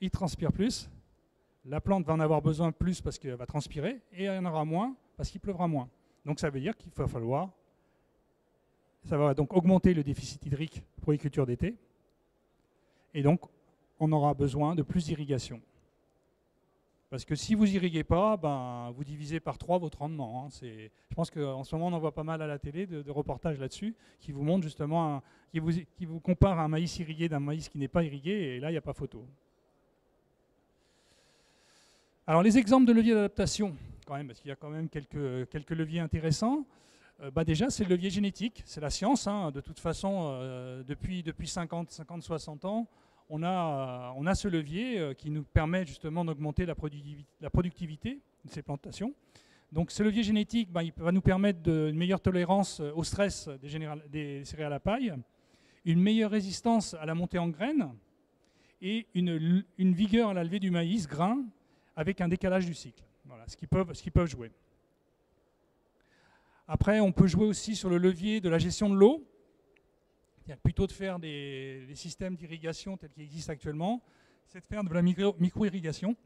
Il transpire plus, la plante va en avoir besoin plus parce qu'elle va transpirer, et elle en aura moins parce qu'il pleuvra moins. Donc ça veut dire qu'il va falloir, ça va donc augmenter le déficit hydrique pour les cultures d'été, et donc on aura besoin de plus d'irrigation. Parce que si vous irriguez pas, ben, vous divisez par 3 votre rendement. Hein. Je pense qu'en ce moment, on en voit pas mal à la télé de reportages là-dessus qui vous montrent justement, qui vous comparent un maïs irrigué d'un maïs qui n'est pas irrigué, et là, il n'y a pas photo. Alors, les exemples de leviers d'adaptation, quand même, parce qu'il y a quand même quelques leviers intéressants. Déjà, c'est le levier génétique, c'est la science. Hein. De toute façon, depuis 50-60 ans, on a ce levier qui nous permet justement d'augmenter la productivité de ces plantations. Donc ce levier génétique, il va nous permettre une meilleure tolérance au stress des céréales à paille, une meilleure résistance à la montée en graines et une vigueur à la levée du maïs grain avec un décalage du cycle. Voilà, ce qu'ils peuvent jouer. Après, on peut jouer aussi sur le levier de la gestion de l'eau. Plutôt de faire des systèmes d'irrigation tels qu'ils existent actuellement, c'est de faire de la micro-irrigation,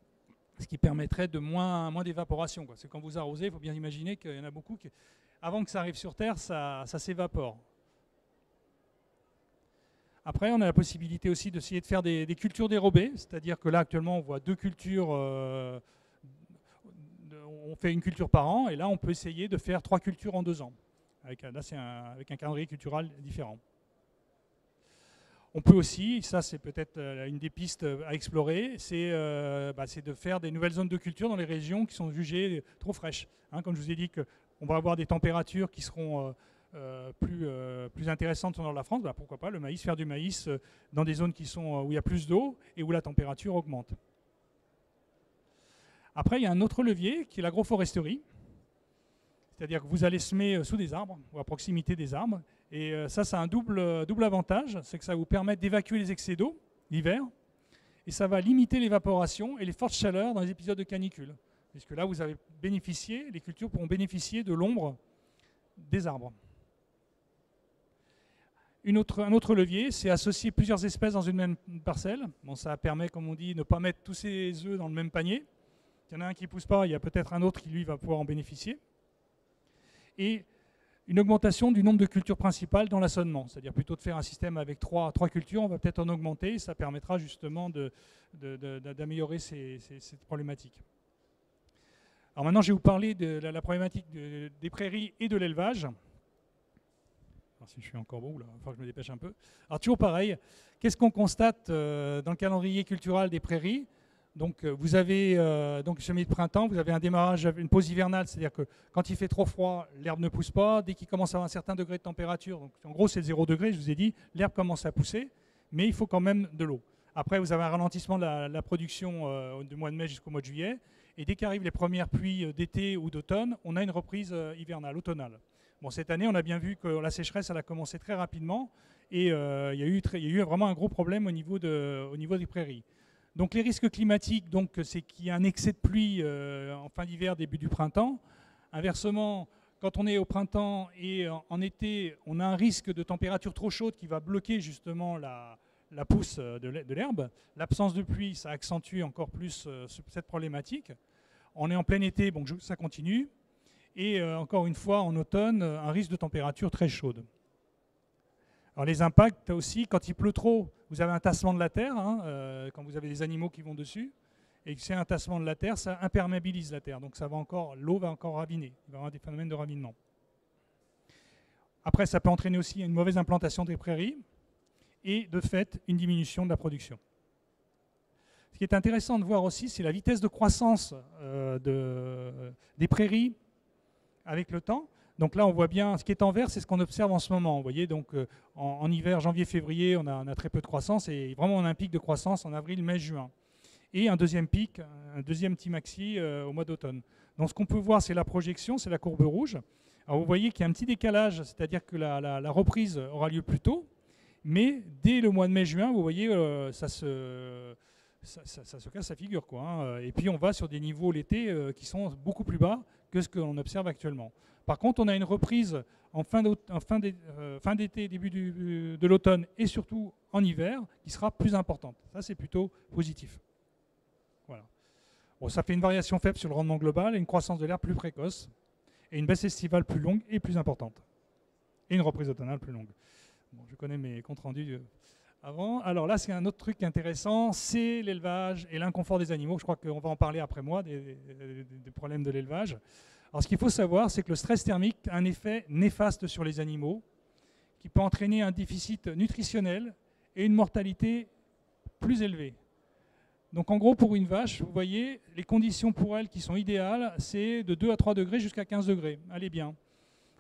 ce qui permettrait de moins d'évaporation. Parce que quand vous arrosez, il faut bien imaginer qu'il y en a beaucoup qui, avant que ça arrive sur Terre, ça s'évapore. Après, on a la possibilité aussi d'essayer de faire des cultures dérobées, c'est-à-dire que là, actuellement, on voit 2 cultures, on fait une culture par an, et là, on peut essayer de faire 3 cultures en 2 ans. Là, c'est avec un calendrier culturel différent. On peut aussi, ça c'est peut-être une des pistes à explorer, c'est de faire des nouvelles zones de culture dans les régions qui sont jugées trop fraîches. Comme je vous ai dit qu'on va avoir des températures qui seront plus intéressantes dans la France, pourquoi pas le maïs, faire du maïs dans des zones où il y a plus d'eau et où la température augmente. Après, il y a un autre levier qui est l'agroforesterie. C'est-à-dire que vous allez semer sous des arbres ou à proximité des arbres. Et ça a un double avantage, c'est que ça va vous permettre d'évacuer les excès d'eau l'hiver. Et ça va limiter l'évaporation et les fortes chaleurs dans les épisodes de canicule. Puisque là, les cultures pourront bénéficier de l'ombre des arbres. Un autre levier, c'est associer plusieurs espèces dans une même parcelle. Bon, ça permet, comme on dit, de ne pas mettre tous ses œufs dans le même panier. S'il y en a un qui ne pousse pas, il y a peut-être un autre qui, lui, va pouvoir en bénéficier. Et une augmentation du nombre de cultures principales dans l'assonnement. C'est-à-dire plutôt de faire un système avec trois cultures, on va peut-être en augmenter, et ça permettra justement d'améliorer cette problématique. Alors maintenant, je vais vous parler de la problématique des prairies et de l'élevage. Alors si je suis encore beau, là, il va falloir que je me dépêche un peu. Alors toujours pareil, qu'est-ce qu'on constate dans le calendrier culturel des prairies ? Donc vous avez semis de printemps, vous avez un démarrage, une pause hivernale, c'est-à-dire que quand il fait trop froid, l'herbe ne pousse pas. Dès qu'il commence à avoir un certain degré de température, donc en gros c'est 0 degré, je vous ai dit, l'herbe commence à pousser, mais il faut quand même de l'eau. Après vous avez un ralentissement de la production du mois de mai jusqu'au mois de juillet, et dès qu'arrivent les premières pluies d'été ou d'automne, on a une reprise hivernale, automnale. Bon, cette année, on a bien vu que la sécheresse elle a commencé très rapidement, et il y a eu vraiment un gros problème au niveau des prairies. Donc les risques climatiques, c'est qu'il y a un excès de pluie en fin d'hiver, début du printemps. Inversement, quand on est au printemps et en été, on a un risque de température trop chaude qui va bloquer justement la pousse de l'herbe. L'absence de pluie, ça accentue encore plus cette problématique. On est en plein été, bon, ça continue. Et encore une fois, en automne, un risque de température très chaude. Alors les impacts aussi, quand il pleut trop, vous avez un tassement de la terre, quand vous avez des animaux qui vont dessus, et que c'est un tassement de la terre, ça imperméabilise la terre, donc l'eau va encore raviner, il va y avoir des phénomènes de ravinement. Après, ça peut entraîner aussi une mauvaise implantation des prairies, et de fait, une diminution de la production. Ce qui est intéressant de voir aussi, c'est la vitesse de croissance des prairies avec le temps. Donc là, on voit bien, ce qui est en vert, c'est ce qu'on observe en ce moment. Vous voyez, donc en hiver, janvier-février, on a très peu de croissance, et vraiment on a un pic de croissance en avril, mai, juin. Et un deuxième pic, un deuxième petit maxi au mois d'automne. Donc ce qu'on peut voir, c'est la projection, c'est la courbe rouge. Alors vous voyez qu'il y a un petit décalage, c'est-à-dire que la reprise aura lieu plus tôt, mais dès le mois de mai-juin, vous voyez, ça se casse la figure, quoi. Et puis on va sur des niveaux l'été qui sont beaucoup plus bas que ce qu'on observe actuellement. Par contre, on a une reprise en fin d'été, début de l'automne et surtout en hiver qui sera plus importante. Ça, c'est plutôt positif. Voilà. Bon, ça fait une variation faible sur le rendement global et une croissance de l'herbe plus précoce et une baisse estivale plus longue et plus importante. Et une reprise automnale plus longue. Bon, je connais mes comptes rendus avant. Alors là, c'est un autre truc intéressant, c'est l'élevage et l'inconfort des animaux. Je crois qu'on va en parler après moi, des problèmes de l'élevage. Alors ce qu'il faut savoir, c'est que le stress thermique a un effet néfaste sur les animaux qui peut entraîner un déficit nutritionnel et une mortalité plus élevée. Donc en gros, pour une vache, vous voyez, les conditions pour elle qui sont idéales, c'est de 2 à 3 degrés jusqu'à 15 degrés. Allez bien.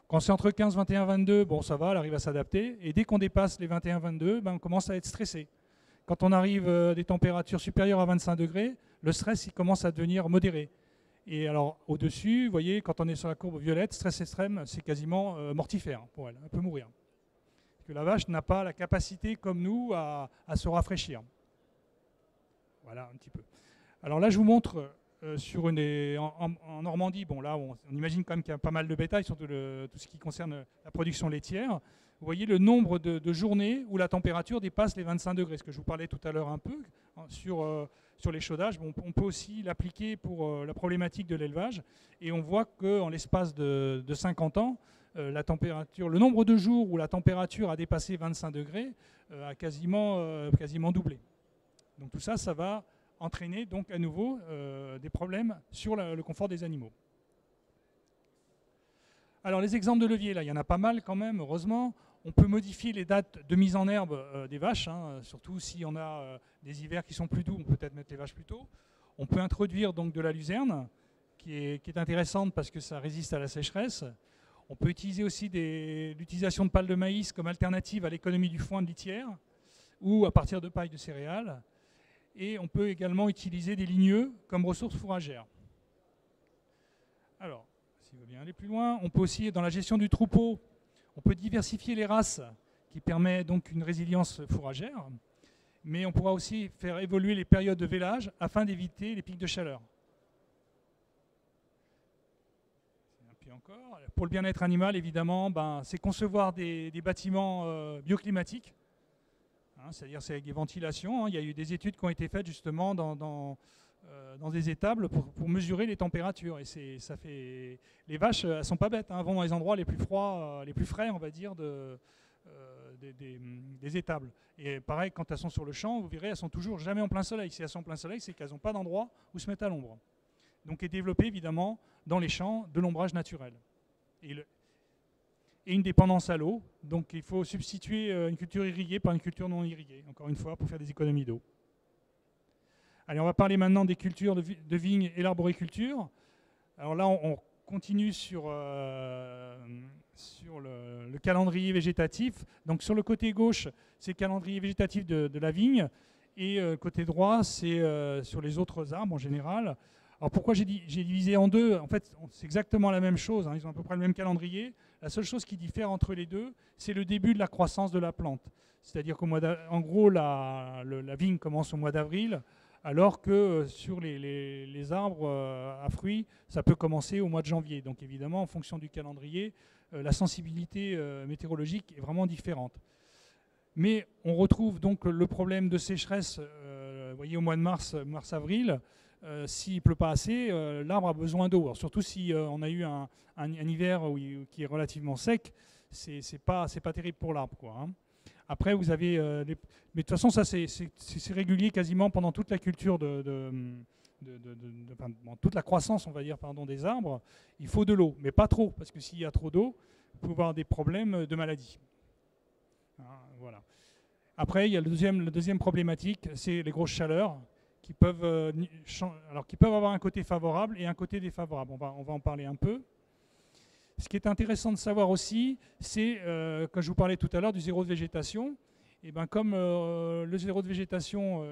Quand c'est entre 15, 21, 22, bon ça va, elle arrive à s'adapter. Et dès qu'on dépasse les 21, 22, on commence à être stressé. Quand on arrive à des températures supérieures à 25 degrés, le stress il commence à devenir modéré. Et alors au-dessus, vous voyez, quand on est sur la courbe violette, stress extrême, c'est quasiment mortifère pour elle, elle peut mourir. Parce que la vache n'a pas la capacité comme nous à se rafraîchir. Voilà un petit peu. Alors là, je vous montre en Normandie, bon là, on imagine quand même qu'il y a pas mal de bétail, surtout tout ce qui concerne la production laitière. Vous voyez le nombre de journées où la température dépasse les 25 degrés, ce que je vous parlais tout à l'heure un peu sur les chaudages. Bon, on peut aussi l'appliquer pour la problématique de l'élevage, et on voit qu'en l'espace de 50 ans, le nombre de jours où la température a dépassé 25 degrés a quasiment doublé. Donc tout ça, ça va entraîner donc à nouveau des problèmes sur le confort des animaux. Alors les exemples de levier, là, il y en a pas mal quand même, heureusement. On peut modifier les dates de mise en herbe des vaches, hein, surtout si on a des hivers qui sont plus doux, on peut peut-être mettre les vaches plus tôt. On peut introduire donc de la luzerne, qui est intéressante parce que ça résiste à la sécheresse. On peut utiliser aussi l'utilisation de pales de maïs comme alternative à l'économie du foin de litière ou à partir de paille de céréales. Et on peut également utiliser des ligneux comme ressources fourragères. Alors, si on veut bien aller plus loin, on peut aussi, dans la gestion du troupeau, on peut diversifier les races, qui permet donc une résilience fourragère, mais on pourra aussi faire évoluer les périodes de vélage afin d'éviter les pics de chaleur. Et puis encore, pour le bien-être animal, évidemment, c'est concevoir des bâtiments bioclimatiques, hein, c'est-à-dire c'est avec des ventilations. Hein. Il y a eu des études qui ont été faites justement dans des étables pour mesurer les températures. Et ça fait, les vaches, elles ne sont pas bêtes, hein, vont dans les endroits les plus froids, les plus frais, on va dire, des étables. Et pareil, quand elles sont sur le champ, vous verrez, elles sont toujours jamais en plein soleil. Si elles sont en plein soleil, c'est qu'elles n'ont pas d'endroit où se mettre à l'ombre. Donc est développé évidemment dans les champs de l'ombrage naturel. Et une dépendance à l'eau. Donc il faut substituer une culture irriguée par une culture non irriguée, encore une fois, pour faire des économies d'eau. Allez, on va parler maintenant des cultures de vignes et l'arboriculture. Alors là, on continue sur le calendrier végétatif. Donc sur le côté gauche, c'est le calendrier végétatif de la vigne. Et côté droit, c'est sur les autres arbres en général. Alors pourquoi j'ai divisé en deux? En fait, c'est exactement la même chose. Hein, ils ont à peu près le même calendrier. La seule chose qui diffère entre les deux, c'est le début de la croissance de la plante. C'est-à-dire qu'en gros, la vigne commence au mois d'avril, alors que sur les arbres à fruits, ça peut commencer au mois de janvier. Donc évidemment, en fonction du calendrier, la sensibilité météorologique est vraiment différente. Mais on retrouve donc le problème de sécheresse, vous voyez, au mois de mars-avril, s'il ne pleut pas assez, l'arbre a besoin d'eau. Surtout si on a eu un hiver qui est relativement sec, c'est pas terrible pour l'arbre, quoi, hein. Après, vous avez... mais de toute façon, ça, c'est régulier quasiment pendant toute la culture, toute la croissance, on va dire, des arbres. Il faut de l'eau, mais pas trop, parce que s'il y a trop d'eau, vous pouvez avoir des problèmes de maladie. Hein, voilà. Après, il y a la deuxième problématique, c'est les grosses chaleurs qui peuvent avoir un côté favorable et un côté défavorable. On va en parler un peu. Ce qui est intéressant de savoir aussi, c'est, quand je vous parlais tout à l'heure du zéro de végétation, et comme le zéro de végétation,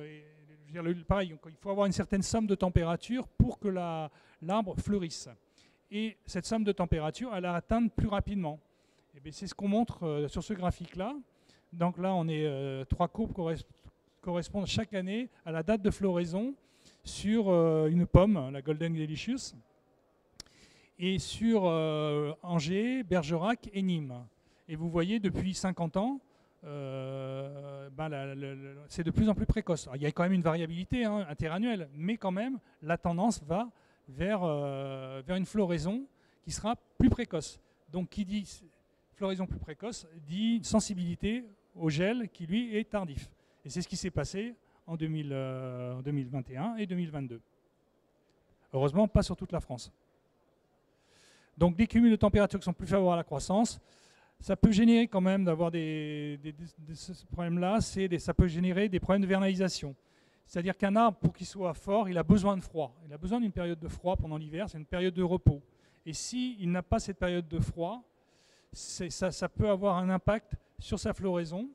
pareil, il faut avoir une certaine somme de température pour que l'arbre fleurisse. Et cette somme de température, elle la atteindre plus rapidement. C'est ce qu'on montre sur ce graphique-là. Donc là, on est 3 courbes correspondent chaque année à la date de floraison sur une pomme, la Golden Delicious, et sur Angers, Bergerac et Nîmes. Et vous voyez, depuis 50 ans, c'est de plus en plus précoce. Alors, il y a quand même une variabilité interannuelle, mais quand même, la tendance va vers une floraison qui sera plus précoce. Donc, qui dit floraison plus précoce, dit sensibilité au gel qui, lui, est tardif. Et c'est ce qui s'est passé en 2021 et 2022. Heureusement, pas sur toute la France. Donc des cumuls de températures qui sont plus favorables à la croissance, ça peut générer quand même d'avoir ce problème-là, ça peut générer des problèmes de vernalisation. C'est-à-dire qu'un arbre, pour qu'il soit fort, il a besoin de froid. Il a besoin d'une période de froid pendant l'hiver, c'est une période de repos. Et s'il n'a pas cette période de froid, ça peut avoir un impact sur sa floraison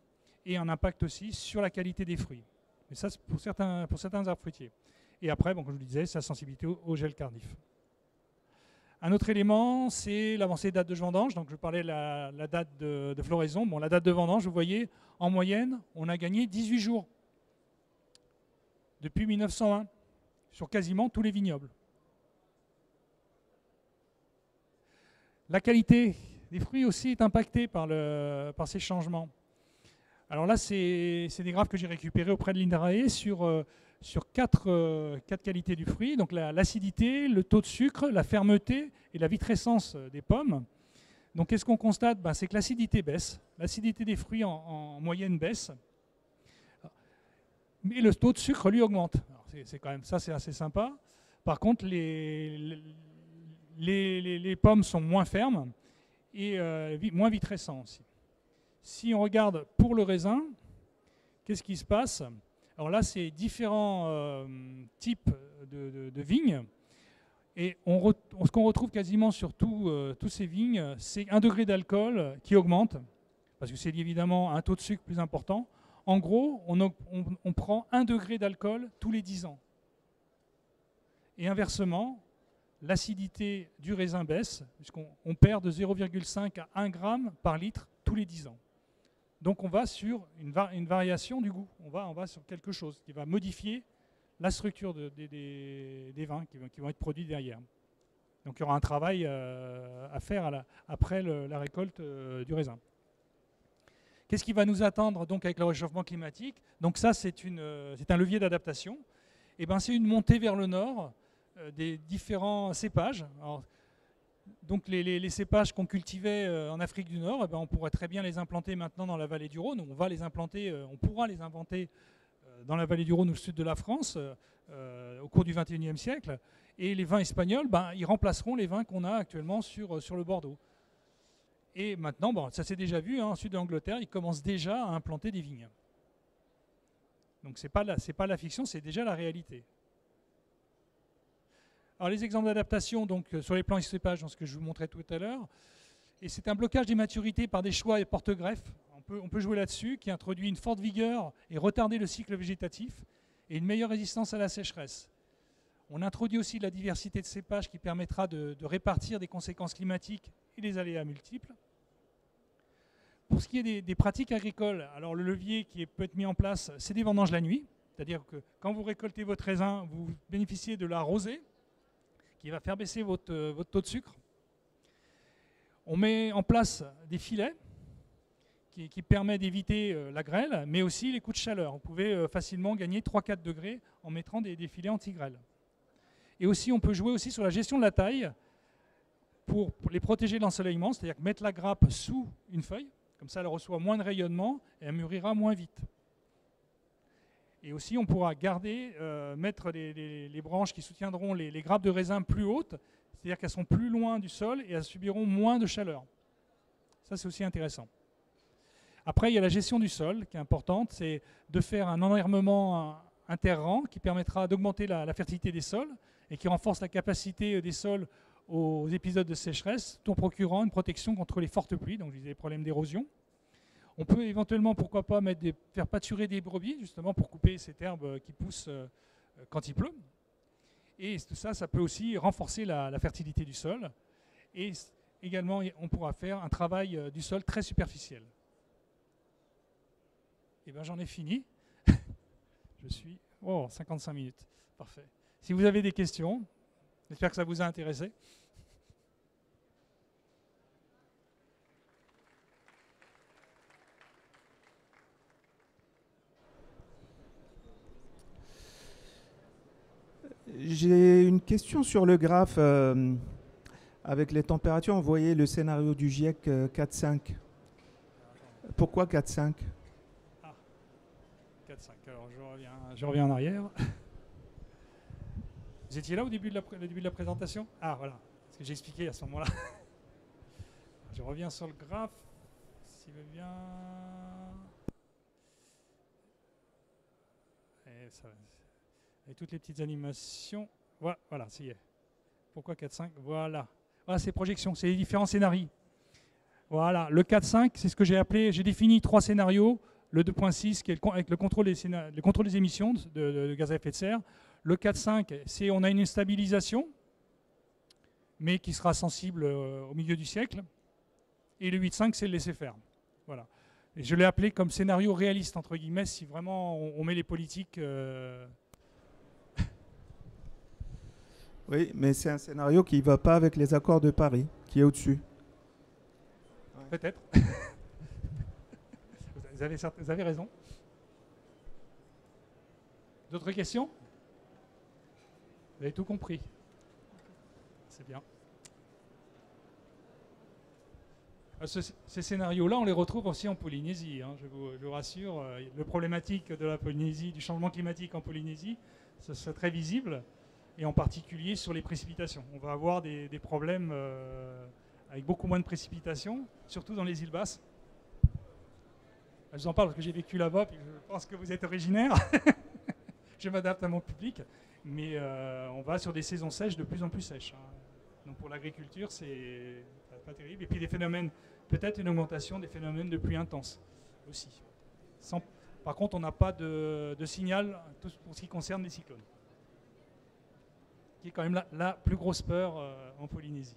et un impact aussi sur la qualité des fruits. Mais ça, c'est pour certains arbres fruitiers. Et après, comme je vous le disais, sa sensibilité au gel tardif. Un autre élément, c'est l'avancée de date de vendange. Donc, je parlais de la date de floraison. Bon, la date de vendange, vous voyez, en moyenne, on a gagné 18 jours depuis 1901 sur quasiment tous les vignobles. La qualité des fruits aussi est impactée par ces changements. Alors là, c'est des graphes que j'ai récupérés auprès de l'INRAE sur quatre qualités du fruit, donc l'acidité, le taux de sucre, la fermeté et la vitrescence des pommes. Donc qu'est-ce qu'on constate? C'est que l'acidité baisse, l'acidité des fruits en moyenne baisse, mais le taux de sucre lui augmente. C'est quand même ça, c'est assez sympa. Par contre, les pommes sont moins fermes et moins vitrescents aussi. Si on regarde pour le raisin, qu'est-ce qui se passe? Alors là, c'est différents types de vignes. Et ce qu'on retrouve quasiment sur tous ces vignes, c'est 1 degré d'alcool qui augmente, parce que c'est évidemment un taux de sucre plus important. En gros, on prend 1 degré d'alcool tous les 10 ans. Et inversement, l'acidité du raisin baisse, puisqu'on perd de 0,5 à 1 gramme par litre tous les 10 ans. Donc on va sur une variation du goût, on va sur quelque chose qui va modifier la structure des vins qui vont être produits derrière. Donc il y aura un travail à faire après la récolte du raisin. Qu'est-ce qui va nous attendre donc avec le réchauffement climatique? Donc ça, c'est un levier d'adaptation. Et c'est une montée vers le nord des différents cépages. Alors, donc les cépages qu'on cultivait en Afrique du Nord, on pourrait très bien les implanter maintenant dans la vallée du Rhône. On va les implanter, on pourra les inventer dans la vallée du Rhône au sud de la France au cours du XXIe siècle. Et les vins espagnols, ils remplaceront les vins qu'on a actuellement sur le Bordeaux. Et maintenant, ça s'est déjà vu, en sud de l'Angleterre, ils commencent déjà à implanter des vignes. Donc c'est pas la fiction, c'est déjà la réalité. Alors les exemples d'adaptation sur les plans et cépages, dans ce que je vous montrais tout à l'heure, et c'est un blocage des maturités par des choix et porte-greffes. On peut jouer là-dessus, qui introduit une forte vigueur et retarder le cycle végétatif et une meilleure résistance à la sécheresse. On introduit aussi de la diversité de cépages qui permettra de répartir des conséquences climatiques et des aléas multiples. Pour ce qui est des pratiques agricoles, alors le levier qui peut être mis en place, c'est des vendanges la nuit. C'est-à-dire que quand vous récoltez votre raisin, vous bénéficiez de la rosée qui va faire baisser votre taux de sucre. On met en place des filets qui permettent d'éviter la grêle, mais aussi les coups de chaleur. Vous pouvez facilement gagner 3-4 degrés en mettant des filets anti-grêle. Et aussi, on peut jouer aussi sur la gestion de la taille pour les protéger de l'ensoleillement, c'est-à-dire mettre la grappe sous une feuille, comme ça elle reçoit moins de rayonnement et elle mûrira moins vite. Et aussi, on pourra mettre les branches qui soutiendront les grappes de raisin plus hautes, c'est-à-dire qu'elles sont plus loin du sol et elles subiront moins de chaleur. Ça, c'est aussi intéressant. Après, il y a la gestion du sol qui est importante, c'est de faire un enherbement interrang qui permettra d'augmenter la fertilité des sols et qui renforce la capacité des sols aux épisodes de sécheresse, tout en procurant une protection contre les fortes pluies, donc je disais les problèmes d'érosion. On peut éventuellement, pourquoi pas, faire pâturer des brebis, justement pour couper cette herbe qui pousse quand il pleut. Et tout ça, ça peut aussi renforcer la fertilité du sol. Et également, on pourra faire un travail du sol très superficiel. Et bien, j'en ai fini. Je suis... 55 minutes. Parfait. Si vous avez des questions, j'espère que ça vous a intéressé. J'ai une question sur le graphe. Avec les températures, on voyait le scénario du GIEC 4-5. Pourquoi 4-5 ? 4-5. Alors je reviens en arrière. Vous étiez là au début de la présentation? Ah voilà, ce que j'ai expliqué à ce moment-là. Je reviens sur le graphe, s'il veut bien. Et toutes les petites animations. Voilà, ça y est. Pourquoi 4-5 ? Voilà, ces projections, c'est les différents scénarios. Voilà, le 4-5, c'est ce que j'ai défini 3 scénarios. Le 2.6 qui est avec le contrôle des émissions de gaz à effet de serre. Le 4.5, c'est on a une stabilisation, mais qui sera sensible au milieu du siècle. Et le 8.5, c'est le laisser-faire. Voilà. Et je l'ai appelé comme scénario réaliste, entre guillemets, si vraiment on met les politiques... Oui, mais c'est un scénario qui ne va pas avec les accords de Paris, qui est au-dessus. Peut-être. Vous avez raison. D'autres questions ? Vous avez tout compris. C'est bien. Ces scénarios-là, on les retrouve aussi en Polynésie, hein, je vous rassure. Le problématique de la Polynésie, du changement climatique en Polynésie, ça serait très visible, et en particulier sur les précipitations. On va avoir des problèmes avec beaucoup moins de précipitations, surtout dans les îles Basses. Je vous en parle parce que j'ai vécu là-bas, puis je pense que vous êtes originaire. Je m'adapte à mon public, mais on va sur des saisons sèches de plus en plus sèches, hein. Donc pour l'agriculture, c'est pas terrible. Et puis des phénomènes, peut-être une augmentation des phénomènes de pluie intense aussi. Par contre, on n'a pas de signal pour ce qui concerne les cyclones, qui est quand même la plus grosse peur en Polynésie.